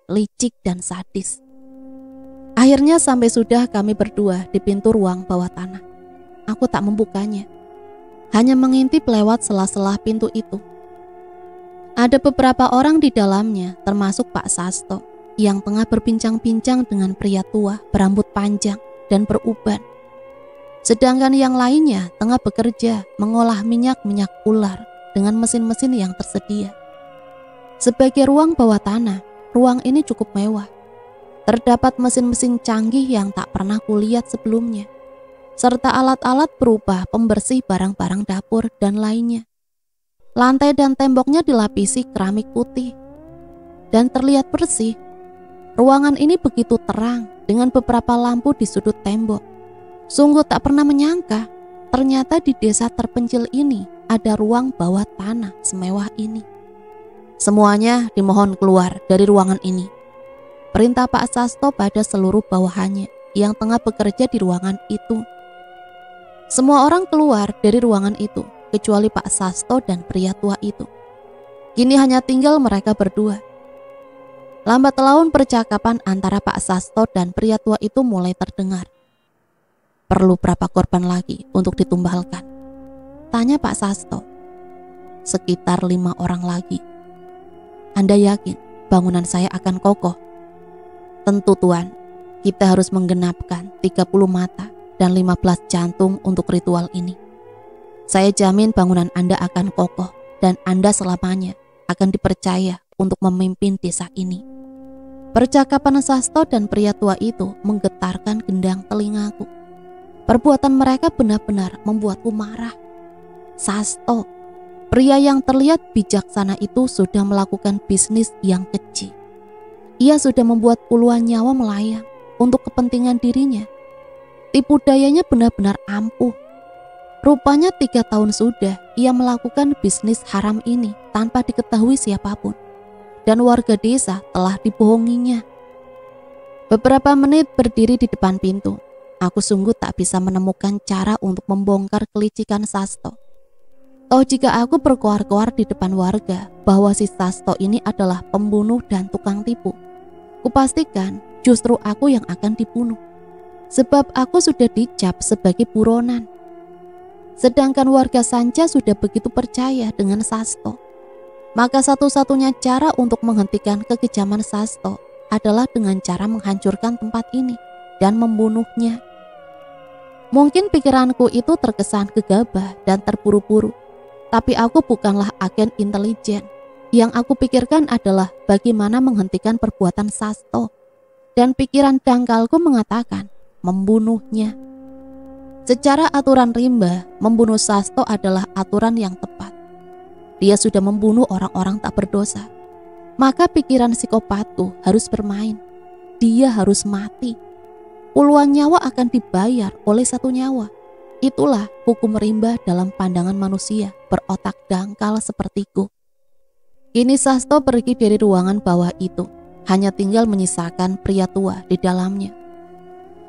licik dan sadis. Akhirnya sampai sudah kami berdua di pintu ruang bawah tanah. Aku tak membukanya, hanya mengintip lewat sela-sela pintu itu. Ada beberapa orang di dalamnya, termasuk Pak Sasto, yang tengah berbincang-bincang dengan pria tua berambut panjang dan beruban. Sedangkan yang lainnya tengah bekerja mengolah minyak-minyak ular dengan mesin-mesin yang tersedia. Sebagai ruang bawah tanah, ruang ini cukup mewah. Terdapat mesin-mesin canggih yang tak pernah kulihat sebelumnya, serta alat-alat berupa pembersih barang-barang dapur dan lainnya. Lantai dan temboknya dilapisi keramik putih dan terlihat bersih. Ruangan ini begitu terang dengan beberapa lampu di sudut tembok. Sungguh tak pernah menyangka, ternyata di desa terpencil ini ada ruang bawah tanah semewah ini. Semuanya dimohon keluar dari ruangan ini, perintah Pak Sasto pada seluruh bawahannya yang tengah bekerja di ruangan itu. Semua orang keluar dari ruangan itu, kecuali Pak Sasto dan pria tua itu. Kini hanya tinggal mereka berdua. Lambat laun percakapan antara Pak Sasto dan pria tua itu mulai terdengar. Perlu berapa korban lagi untuk ditumbalkan? Tanya Pak Sasto. Sekitar 5 orang lagi. Anda yakin bangunan saya akan kokoh? Tentu, Tuan. Kita harus menggenapkan 30 mata dan 15 jantung untuk ritual ini. Saya jamin bangunan Anda akan kokoh dan Anda selamanya akan dipercaya untuk memimpin desa ini. Percakapan Sasto dan pria tua itu menggetarkan gendang telingaku. Perbuatan mereka benar-benar membuatku marah. Sasto, pria yang terlihat bijaksana itu sudah melakukan bisnis yang keji. Ia sudah membuat puluhan nyawa melayang untuk kepentingan dirinya. Tipu dayanya benar-benar ampuh. Rupanya 3 tahun sudah ia melakukan bisnis haram ini tanpa diketahui siapapun. Dan warga desa telah dibohonginya. Beberapa menit berdiri di depan pintu. Aku sungguh tak bisa menemukan cara untuk membongkar kelicikan Sasto. Toh jika aku berkoar-koar di depan warga bahwa si Sasto ini adalah pembunuh dan tukang tipu, kupastikan justru aku yang akan dibunuh. Sebab aku sudah dicap sebagai buronan. Sedangkan warga Sanca sudah begitu percaya dengan Sasto. Maka satu-satunya cara untuk menghentikan kekejaman Sasto adalah dengan cara menghancurkan tempat ini dan membunuhnya. Mungkin pikiranku itu terkesan gegabah dan terburu-buru, tapi aku bukanlah agen intelijen. Yang aku pikirkan adalah bagaimana menghentikan perbuatan Sasto, dan pikiran dangkalku mengatakan membunuhnya. Secara aturan rimba, membunuh Sasto adalah aturan yang tepat. Dia sudah membunuh orang-orang tak berdosa. Maka pikiran psikopatku harus bermain. Dia harus mati. Puluhan nyawa akan dibayar oleh 1 nyawa. Itulah hukum rimba dalam pandangan manusia berotak dangkal sepertiku. Kini Sasto pergi dari ruangan bawah itu. Hanya tinggal menyisakan pria tua di dalamnya.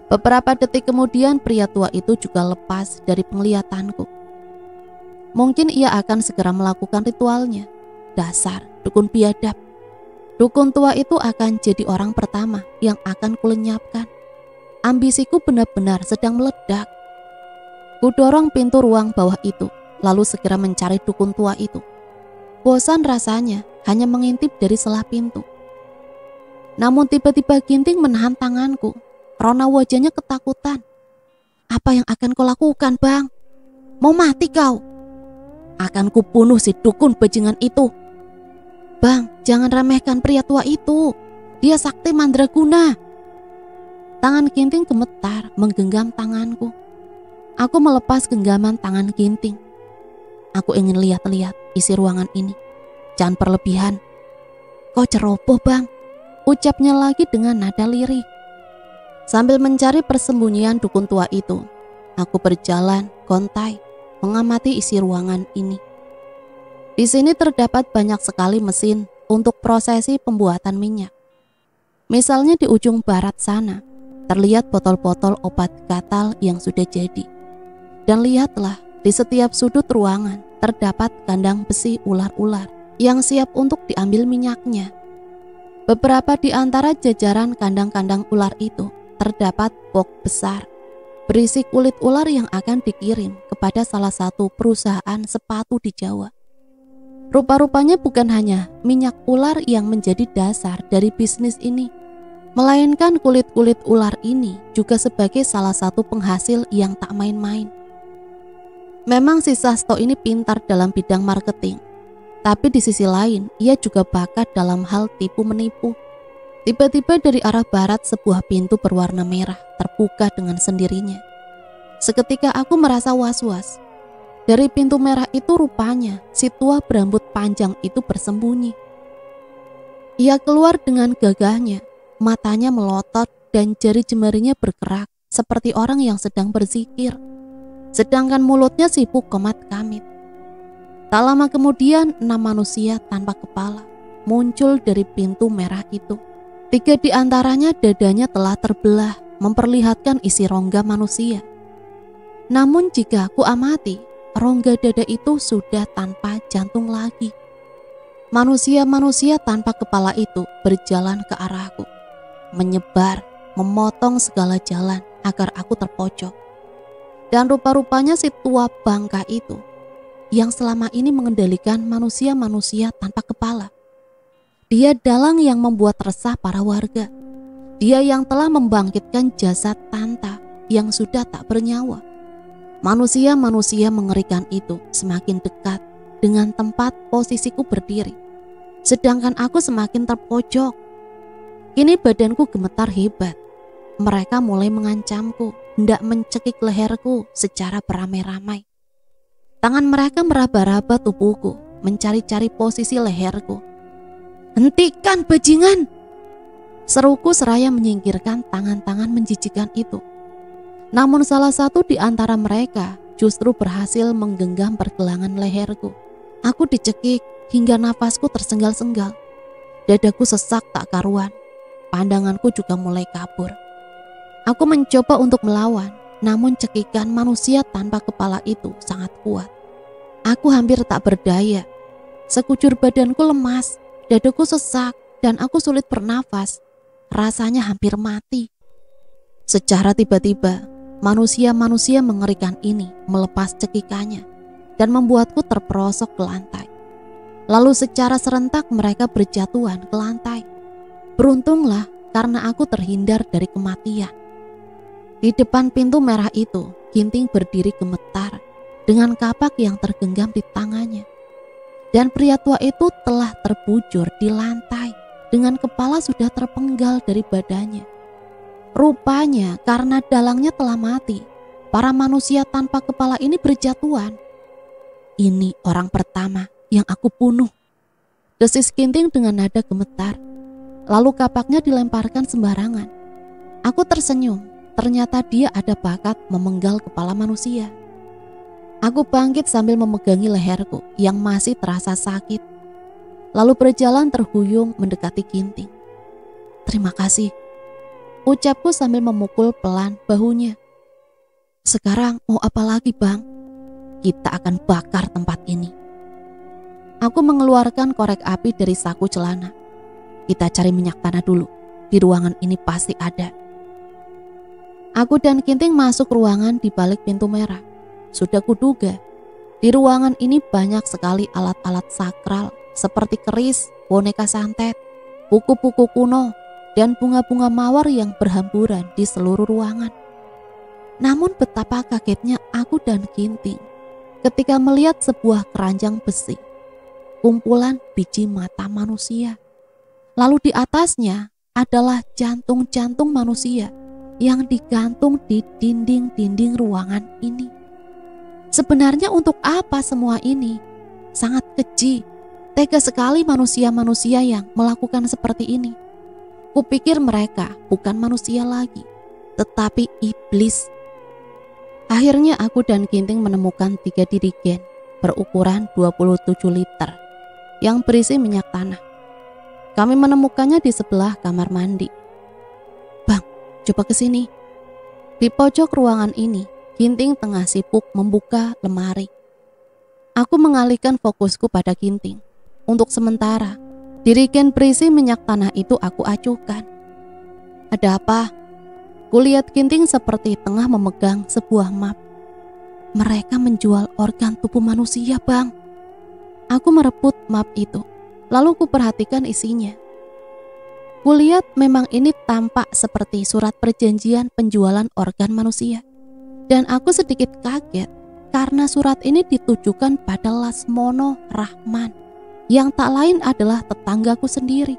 Beberapa detik kemudian pria tua itu juga lepas dari penglihatanku. Mungkin ia akan segera melakukan ritualnya. Dasar dukun biadab. Dukun tua itu akan jadi orang pertama yang akan kulenyapkan. Ambisiku benar-benar sedang meledak. Kudorong pintu ruang bawah itu, lalu segera mencari dukun tua itu. Bosan rasanya hanya mengintip dari celah pintu. Namun tiba-tiba Ginting menahan tanganku. Rona wajahnya ketakutan. Apa yang akan kau lakukan, Bang? Mau mati kau? Akan kubunuh si dukun bajingan itu. Bang, jangan remehkan pria tua itu. Dia sakti mandraguna. Tangan Ginting gemetar menggenggam tanganku. Aku melepas genggaman tangan Ginting. Aku ingin lihat-lihat isi ruangan ini. Jangan berlebihan. Kau ceroboh, Bang, ucapnya lagi dengan nada lirih. Sambil mencari persembunyian dukun tua itu, aku berjalan gontai mengamati isi ruangan ini. Di sini terdapat banyak sekali mesin untuk prosesi pembuatan minyak. Misalnya di ujung barat sana, terlihat botol-botol obat gatal yang sudah jadi. Dan lihatlah, di setiap sudut ruangan terdapat kandang besi ular-ular yang siap untuk diambil minyaknya. Beberapa di antara jajaran kandang-kandang ular itu terdapat box besar berisi kulit ular yang akan dikirim kepada salah satu perusahaan sepatu di Jawa. Rupa-rupanya bukan hanya minyak ular yang menjadi dasar dari bisnis ini, melainkan kulit-kulit ular ini juga sebagai salah satu penghasil yang tak main-main. Memang si Sasto ini pintar dalam bidang marketing, tapi di sisi lain ia juga bakat dalam hal tipu menipu. Tiba-tiba dari arah barat sebuah pintu berwarna merah terbuka dengan sendirinya. Seketika aku merasa was-was. Dari pintu merah itu rupanya si tua berambut panjang itu bersembunyi. Ia keluar dengan gagahnya, matanya melotot dan jari jemarinya bergerak seperti orang yang sedang berzikir. Sedangkan mulutnya sibuk komat-kamit. Tak lama kemudian 6 manusia tanpa kepala muncul dari pintu merah itu. 3 di antaranya dadanya telah terbelah memperlihatkan isi rongga manusia. Namun jika aku amati, rongga dada itu sudah tanpa jantung lagi. Manusia-manusia tanpa kepala itu berjalan ke arahku, menyebar, memotong segala jalan agar aku terpojok. Dan rupa-rupanya si tua bangka itu yang selama ini mengendalikan manusia-manusia tanpa kepala. Dia dalang yang membuat resah para warga. Dia yang telah membangkitkan jasad Tanta yang sudah tak bernyawa. Manusia-manusia mengerikan itu semakin dekat dengan tempat posisiku berdiri, sedangkan aku semakin terpojok. Kini badanku gemetar hebat. Mereka mulai mengancamku, hendak mencekik leherku secara beramai-ramai. Tangan mereka meraba-raba tubuhku, mencari-cari posisi leherku. "Hentikan, bajingan!" seruku seraya menyingkirkan tangan-tangan menjijikan itu. Namun salah satu di antara mereka justru berhasil menggenggam pergelangan leherku. Aku dicekik hingga nafasku tersenggal-senggal. Dadaku sesak tak karuan. Pandanganku juga mulai kabur. Aku mencoba untuk melawan, namun cekikan manusia tanpa kepala itu sangat kuat. Aku hampir tak berdaya. Sekujur badanku lemas, dadaku sesak, dan aku sulit bernafas. Rasanya hampir mati. Secara tiba-tiba, manusia-manusia mengerikan ini melepas cekikannya dan membuatku terperosok ke lantai. Lalu secara serentak mereka berjatuhan ke lantai. Beruntunglah karena aku terhindar dari kematian. Di depan pintu merah itu, Ginting berdiri gemetar dengan kapak yang tergenggam di tangannya. Dan pria tua itu telah terbujur di lantai dengan kepala sudah terpenggal dari badannya. Rupanya karena dalangnya telah mati, para manusia tanpa kepala ini berjatuhan. "Ini orang pertama yang aku bunuh," desis Ginting dengan nada gemetar. Lalu kapaknya dilemparkan sembarangan. Aku tersenyum, ternyata dia ada bakat memenggal kepala manusia. Aku bangkit sambil memegangi leherku yang masih terasa sakit. Lalu berjalan terhuyung mendekati Ginting. "Terima kasih," ucapku sambil memukul pelan bahunya. "Sekarang mau apa lagi, Bang? Kita akan bakar tempat ini." Aku mengeluarkan korek api dari saku celana. "Kita cari minyak tanah dulu. Di ruangan ini pasti ada." Aku dan Ginting masuk ruangan di balik pintu merah. Sudah kuduga, di ruangan ini banyak sekali alat-alat sakral seperti keris, boneka santet, buku-buku kuno, dan bunga-bunga mawar yang berhamburan di seluruh ruangan. Namun betapa kagetnya aku dan Ginting ketika melihat sebuah keranjang besi, kumpulan biji mata manusia. Lalu di atasnya adalah jantung-jantung manusia yang digantung di dinding-dinding ruangan ini. Sebenarnya untuk apa semua ini? Sangat keji, tega sekali manusia-manusia yang melakukan seperti ini. Kupikir mereka bukan manusia lagi, tetapi iblis. Akhirnya aku dan Ginting menemukan 3 dirigen berukuran 27 liter yang berisi minyak tanah. Kami menemukannya di sebelah kamar mandi. "Bang, coba ke sini." Di pojok ruangan ini, Ginting tengah sibuk membuka lemari. Aku mengalihkan fokusku pada Ginting. Untuk sementara, dirigen berisi minyak tanah itu aku acuhkan. "Ada apa?" Kulihat Ginting seperti tengah memegang sebuah map. "Mereka menjual organ tubuh manusia, Bang." Aku merebut map itu. Lalu kuperhatikan isinya. Kulihat memang ini tampak seperti surat perjanjian penjualan organ manusia. Dan aku sedikit kaget karena surat ini ditujukan pada Lasmono Rahman, yang tak lain adalah tetanggaku sendiri.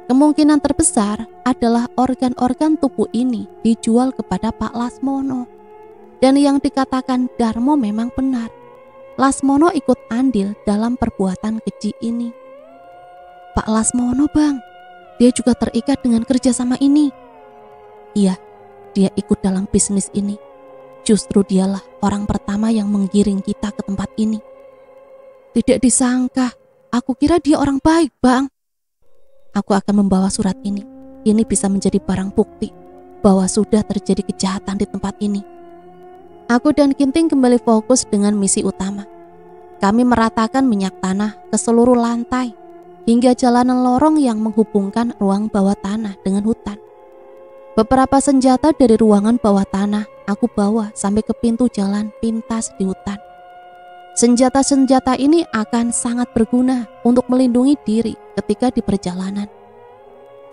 Kemungkinan terbesar adalah organ-organ tubuh ini dijual kepada Pak Lasmono. Dan yang dikatakan Darmo memang benar. Lasmono ikut andil dalam perbuatan keji ini. "Pak Lasmono, Bang, dia juga terikat dengan kerjasama ini." "Iya, dia ikut dalam bisnis ini. Justru dialah orang pertama yang menggiring kita ke tempat ini." "Tidak disangka, aku kira dia orang baik, Bang." "Aku akan membawa surat ini. Ini bisa menjadi barang bukti bahwa sudah terjadi kejahatan di tempat ini." Aku dan Ginting kembali fokus dengan misi utama. Kami meratakan minyak tanah ke seluruh lantai hingga jalanan lorong yang menghubungkan ruang bawah tanah dengan hutan. Beberapa senjata dari ruangan bawah tanah aku bawa sampai ke pintu jalan pintas di hutan. Senjata-senjata ini akan sangat berguna untuk melindungi diri ketika di perjalanan.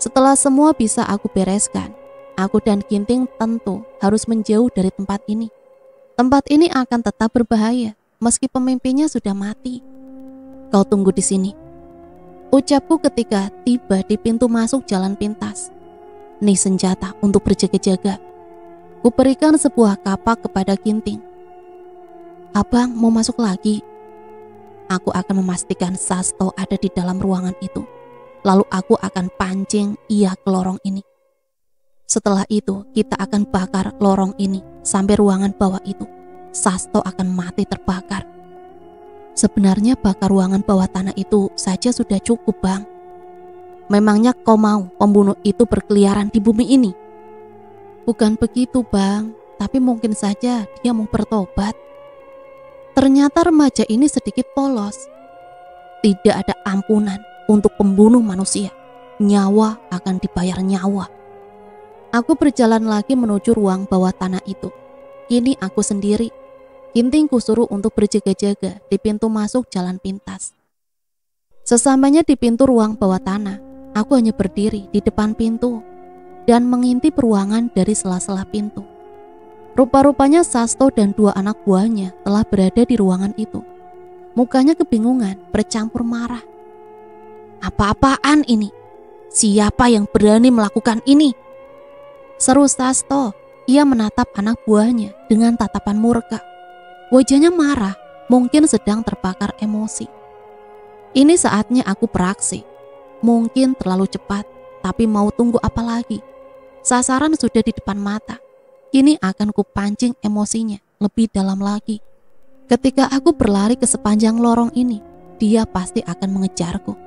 Setelah semua bisa aku bereskan, aku dan Ginting tentu harus menjauh dari tempat ini. Tempat ini akan tetap berbahaya meski pemimpinnya sudah mati. Kau tunggu di sini, ucapku ketika tiba di pintu masuk jalan pintas. Nih senjata untuk berjaga-jaga. Kuberikan sebuah kapak kepada Ginting. Abang mau masuk lagi? Aku akan memastikan Sasto ada di dalam ruangan itu. Lalu aku akan pancing ia ke lorong ini. Setelah itu kita akan bakar lorong ini sampai ruangan bawah itu. Sasto akan mati terbakar. Sebenarnya bakar ruangan bawah tanah itu saja sudah cukup, Bang. Memangnya kau mau pembunuh itu berkeliaran di bumi ini? Bukan begitu, Bang. Tapi mungkin saja dia mau bertobat. Ternyata remaja ini sedikit polos. Tidak ada ampunan untuk pembunuh manusia. Nyawa akan dibayar nyawa. Aku berjalan lagi menuju ruang bawah tanah itu. Kini aku sendiri. Ginting kusuruh untuk berjaga-jaga di pintu masuk jalan pintas. Sesampainya di pintu ruang bawah tanah, aku hanya berdiri di depan pintu dan mengintip ruangan dari sela-sela pintu. Rupa-rupanya Sasto dan 2 anak buahnya telah berada di ruangan itu. Mukanya kebingungan, bercampur marah. Apa-apaan ini? Siapa yang berani melakukan ini? Seru Sasto. Ia menatap anak buahnya dengan tatapan murka. Wajahnya marah, mungkin sedang terbakar emosi. Ini saatnya aku beraksi. Mungkin terlalu cepat, tapi mau tunggu apa lagi? Sasaran sudah di depan mata. Kini akan kupancing emosinya lebih dalam lagi. Ketika aku berlari ke sepanjang lorong ini, dia pasti akan mengejarku.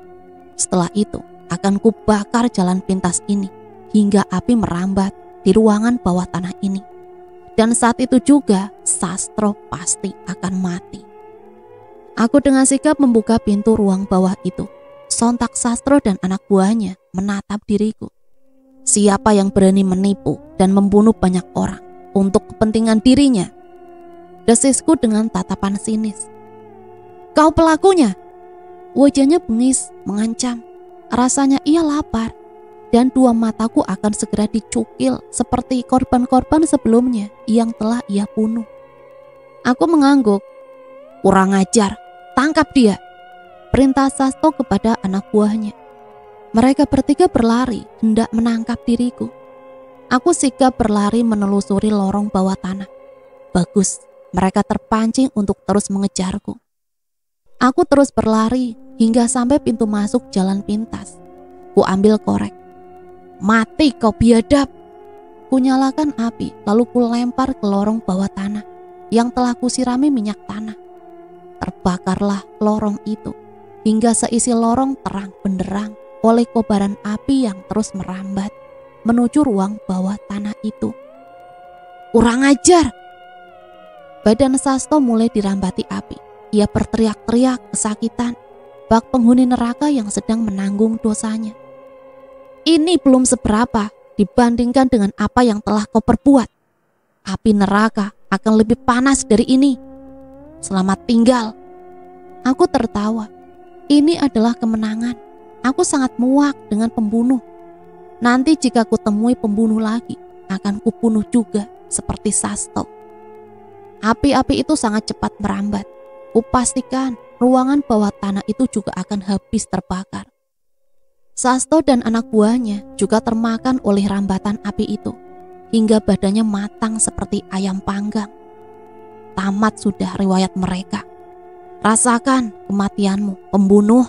Setelah itu, akan kubakar jalan pintas ini hingga api merambat di ruangan bawah tanah ini. Dan saat itu juga, Sastro pasti akan mati. Aku dengan sigap membuka pintu ruang bawah itu. Sontak Sastro dan anak buahnya menatap diriku. Siapa yang berani menipu dan membunuh banyak orang untuk kepentingan dirinya? Desisku dengan tatapan sinis. Kau pelakunya! Wajahnya bengis, mengancam. Rasanya ia lapar dan 2 mataku akan segera dicukil seperti korban-korban sebelumnya yang telah ia bunuh. Aku mengangguk. Kurang ajar, tangkap dia, perintah Sasto kepada anak buahnya. Mereka bertiga berlari hendak menangkap diriku. Aku sigap berlari menelusuri lorong bawah tanah. Bagus, mereka terpancing untuk terus mengejarku. Aku terus berlari hingga sampai pintu masuk jalan pintas. Ku ambil korek. Mati kau biadab! Ku nyalakan api lalu ku lempar ke lorong bawah tanah yang telah kusirami minyak tanah. Terbakarlah lorong itu hingga seisi lorong terang benderang oleh kobaran api yang terus merambat menuju ruang bawah tanah itu. Kurang ajar! Badan Sasto mulai dirambati api. Ia berteriak-teriak kesakitan bak penghuni neraka yang sedang menanggung dosanya. Ini belum seberapa dibandingkan dengan apa yang telah kau perbuat. Api neraka akan lebih panas dari ini. Selamat tinggal. Aku tertawa. Ini adalah kemenangan. Aku sangat muak dengan pembunuh. Nanti jika kutemui pembunuh lagi, akan kubunuh juga seperti Sasto. Api-api itu sangat cepat merambat. Kupastikan ruangan bawah tanah itu juga akan habis terbakar. Sasto dan anak buahnya juga termakan oleh rambatan api itu, hingga badannya matang seperti ayam panggang. Tamat sudah riwayat mereka. Rasakan kematianmu, pembunuh.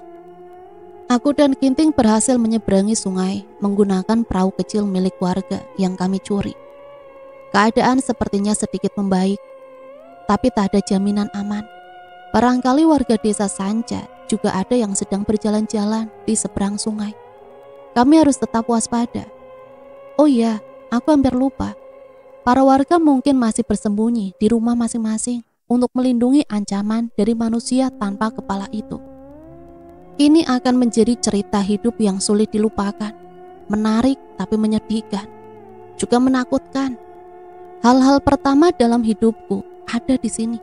Aku dan Ginting berhasil menyeberangi sungai menggunakan perahu kecil milik warga yang kami curi. Keadaan sepertinya sedikit membaik, tapi tak ada jaminan aman. Barangkali warga desa Sanca juga ada yang sedang berjalan-jalan di seberang sungai. Kami harus tetap waspada. Oh iya, aku hampir lupa. Para warga mungkin masih bersembunyi di rumah masing-masing untuk melindungi ancaman dari manusia tanpa kepala itu. Ini akan menjadi cerita hidup yang sulit dilupakan, menarik tapi menyedihkan, juga menakutkan. Hal-hal pertama dalam hidupku ada di sini.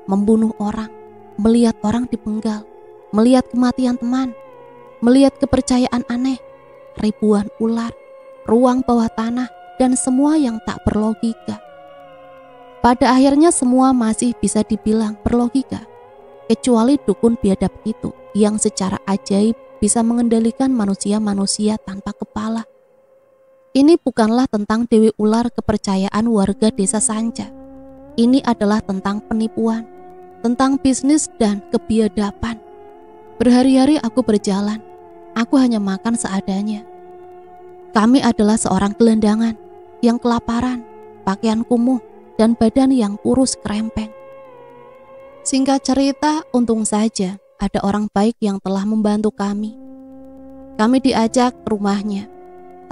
Membunuh orang, melihat orang dipenggal, melihat kematian teman, melihat kepercayaan aneh, ribuan ular, ruang bawah tanah, dan semua yang tak berlogika. Pada akhirnya semua masih bisa dibilang berlogika, kecuali dukun biadab itu yang secara ajaib bisa mengendalikan manusia-manusia tanpa kepala. Ini bukanlah tentang dewi ular kepercayaan warga desa Sanca. Ini adalah tentang penipuan, tentang bisnis dan kebiadaban. Berhari-hari aku berjalan, aku hanya makan seadanya. Kami adalah seorang gelandangan yang kelaparan, pakaian kumuh, dan badan yang kurus kerempeng. Singkat cerita, untung saja ada orang baik yang telah membantu kami. Kami diajak ke rumahnya,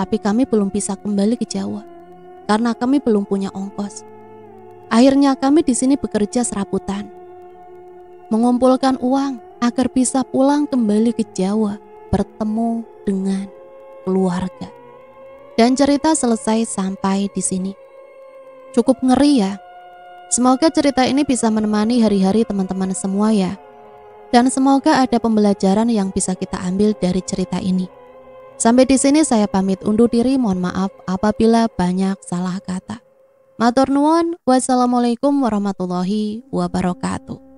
tapi kami belum bisa kembali ke Jawa karena kami belum punya ongkos. Akhirnya kami di sini bekerja serabutan, mengumpulkan uang agar bisa pulang kembali ke Jawa, bertemu dengan keluarga. Dan cerita selesai sampai di sini. Cukup ngeri ya. Semoga cerita ini bisa menemani hari-hari teman-teman semua ya. Dan semoga ada pembelajaran yang bisa kita ambil dari cerita ini. Sampai di sini saya pamit undur diri, mohon maaf apabila banyak salah kata. Matur nuwun, wassalamualaikum warahmatullahi wabarakatuh.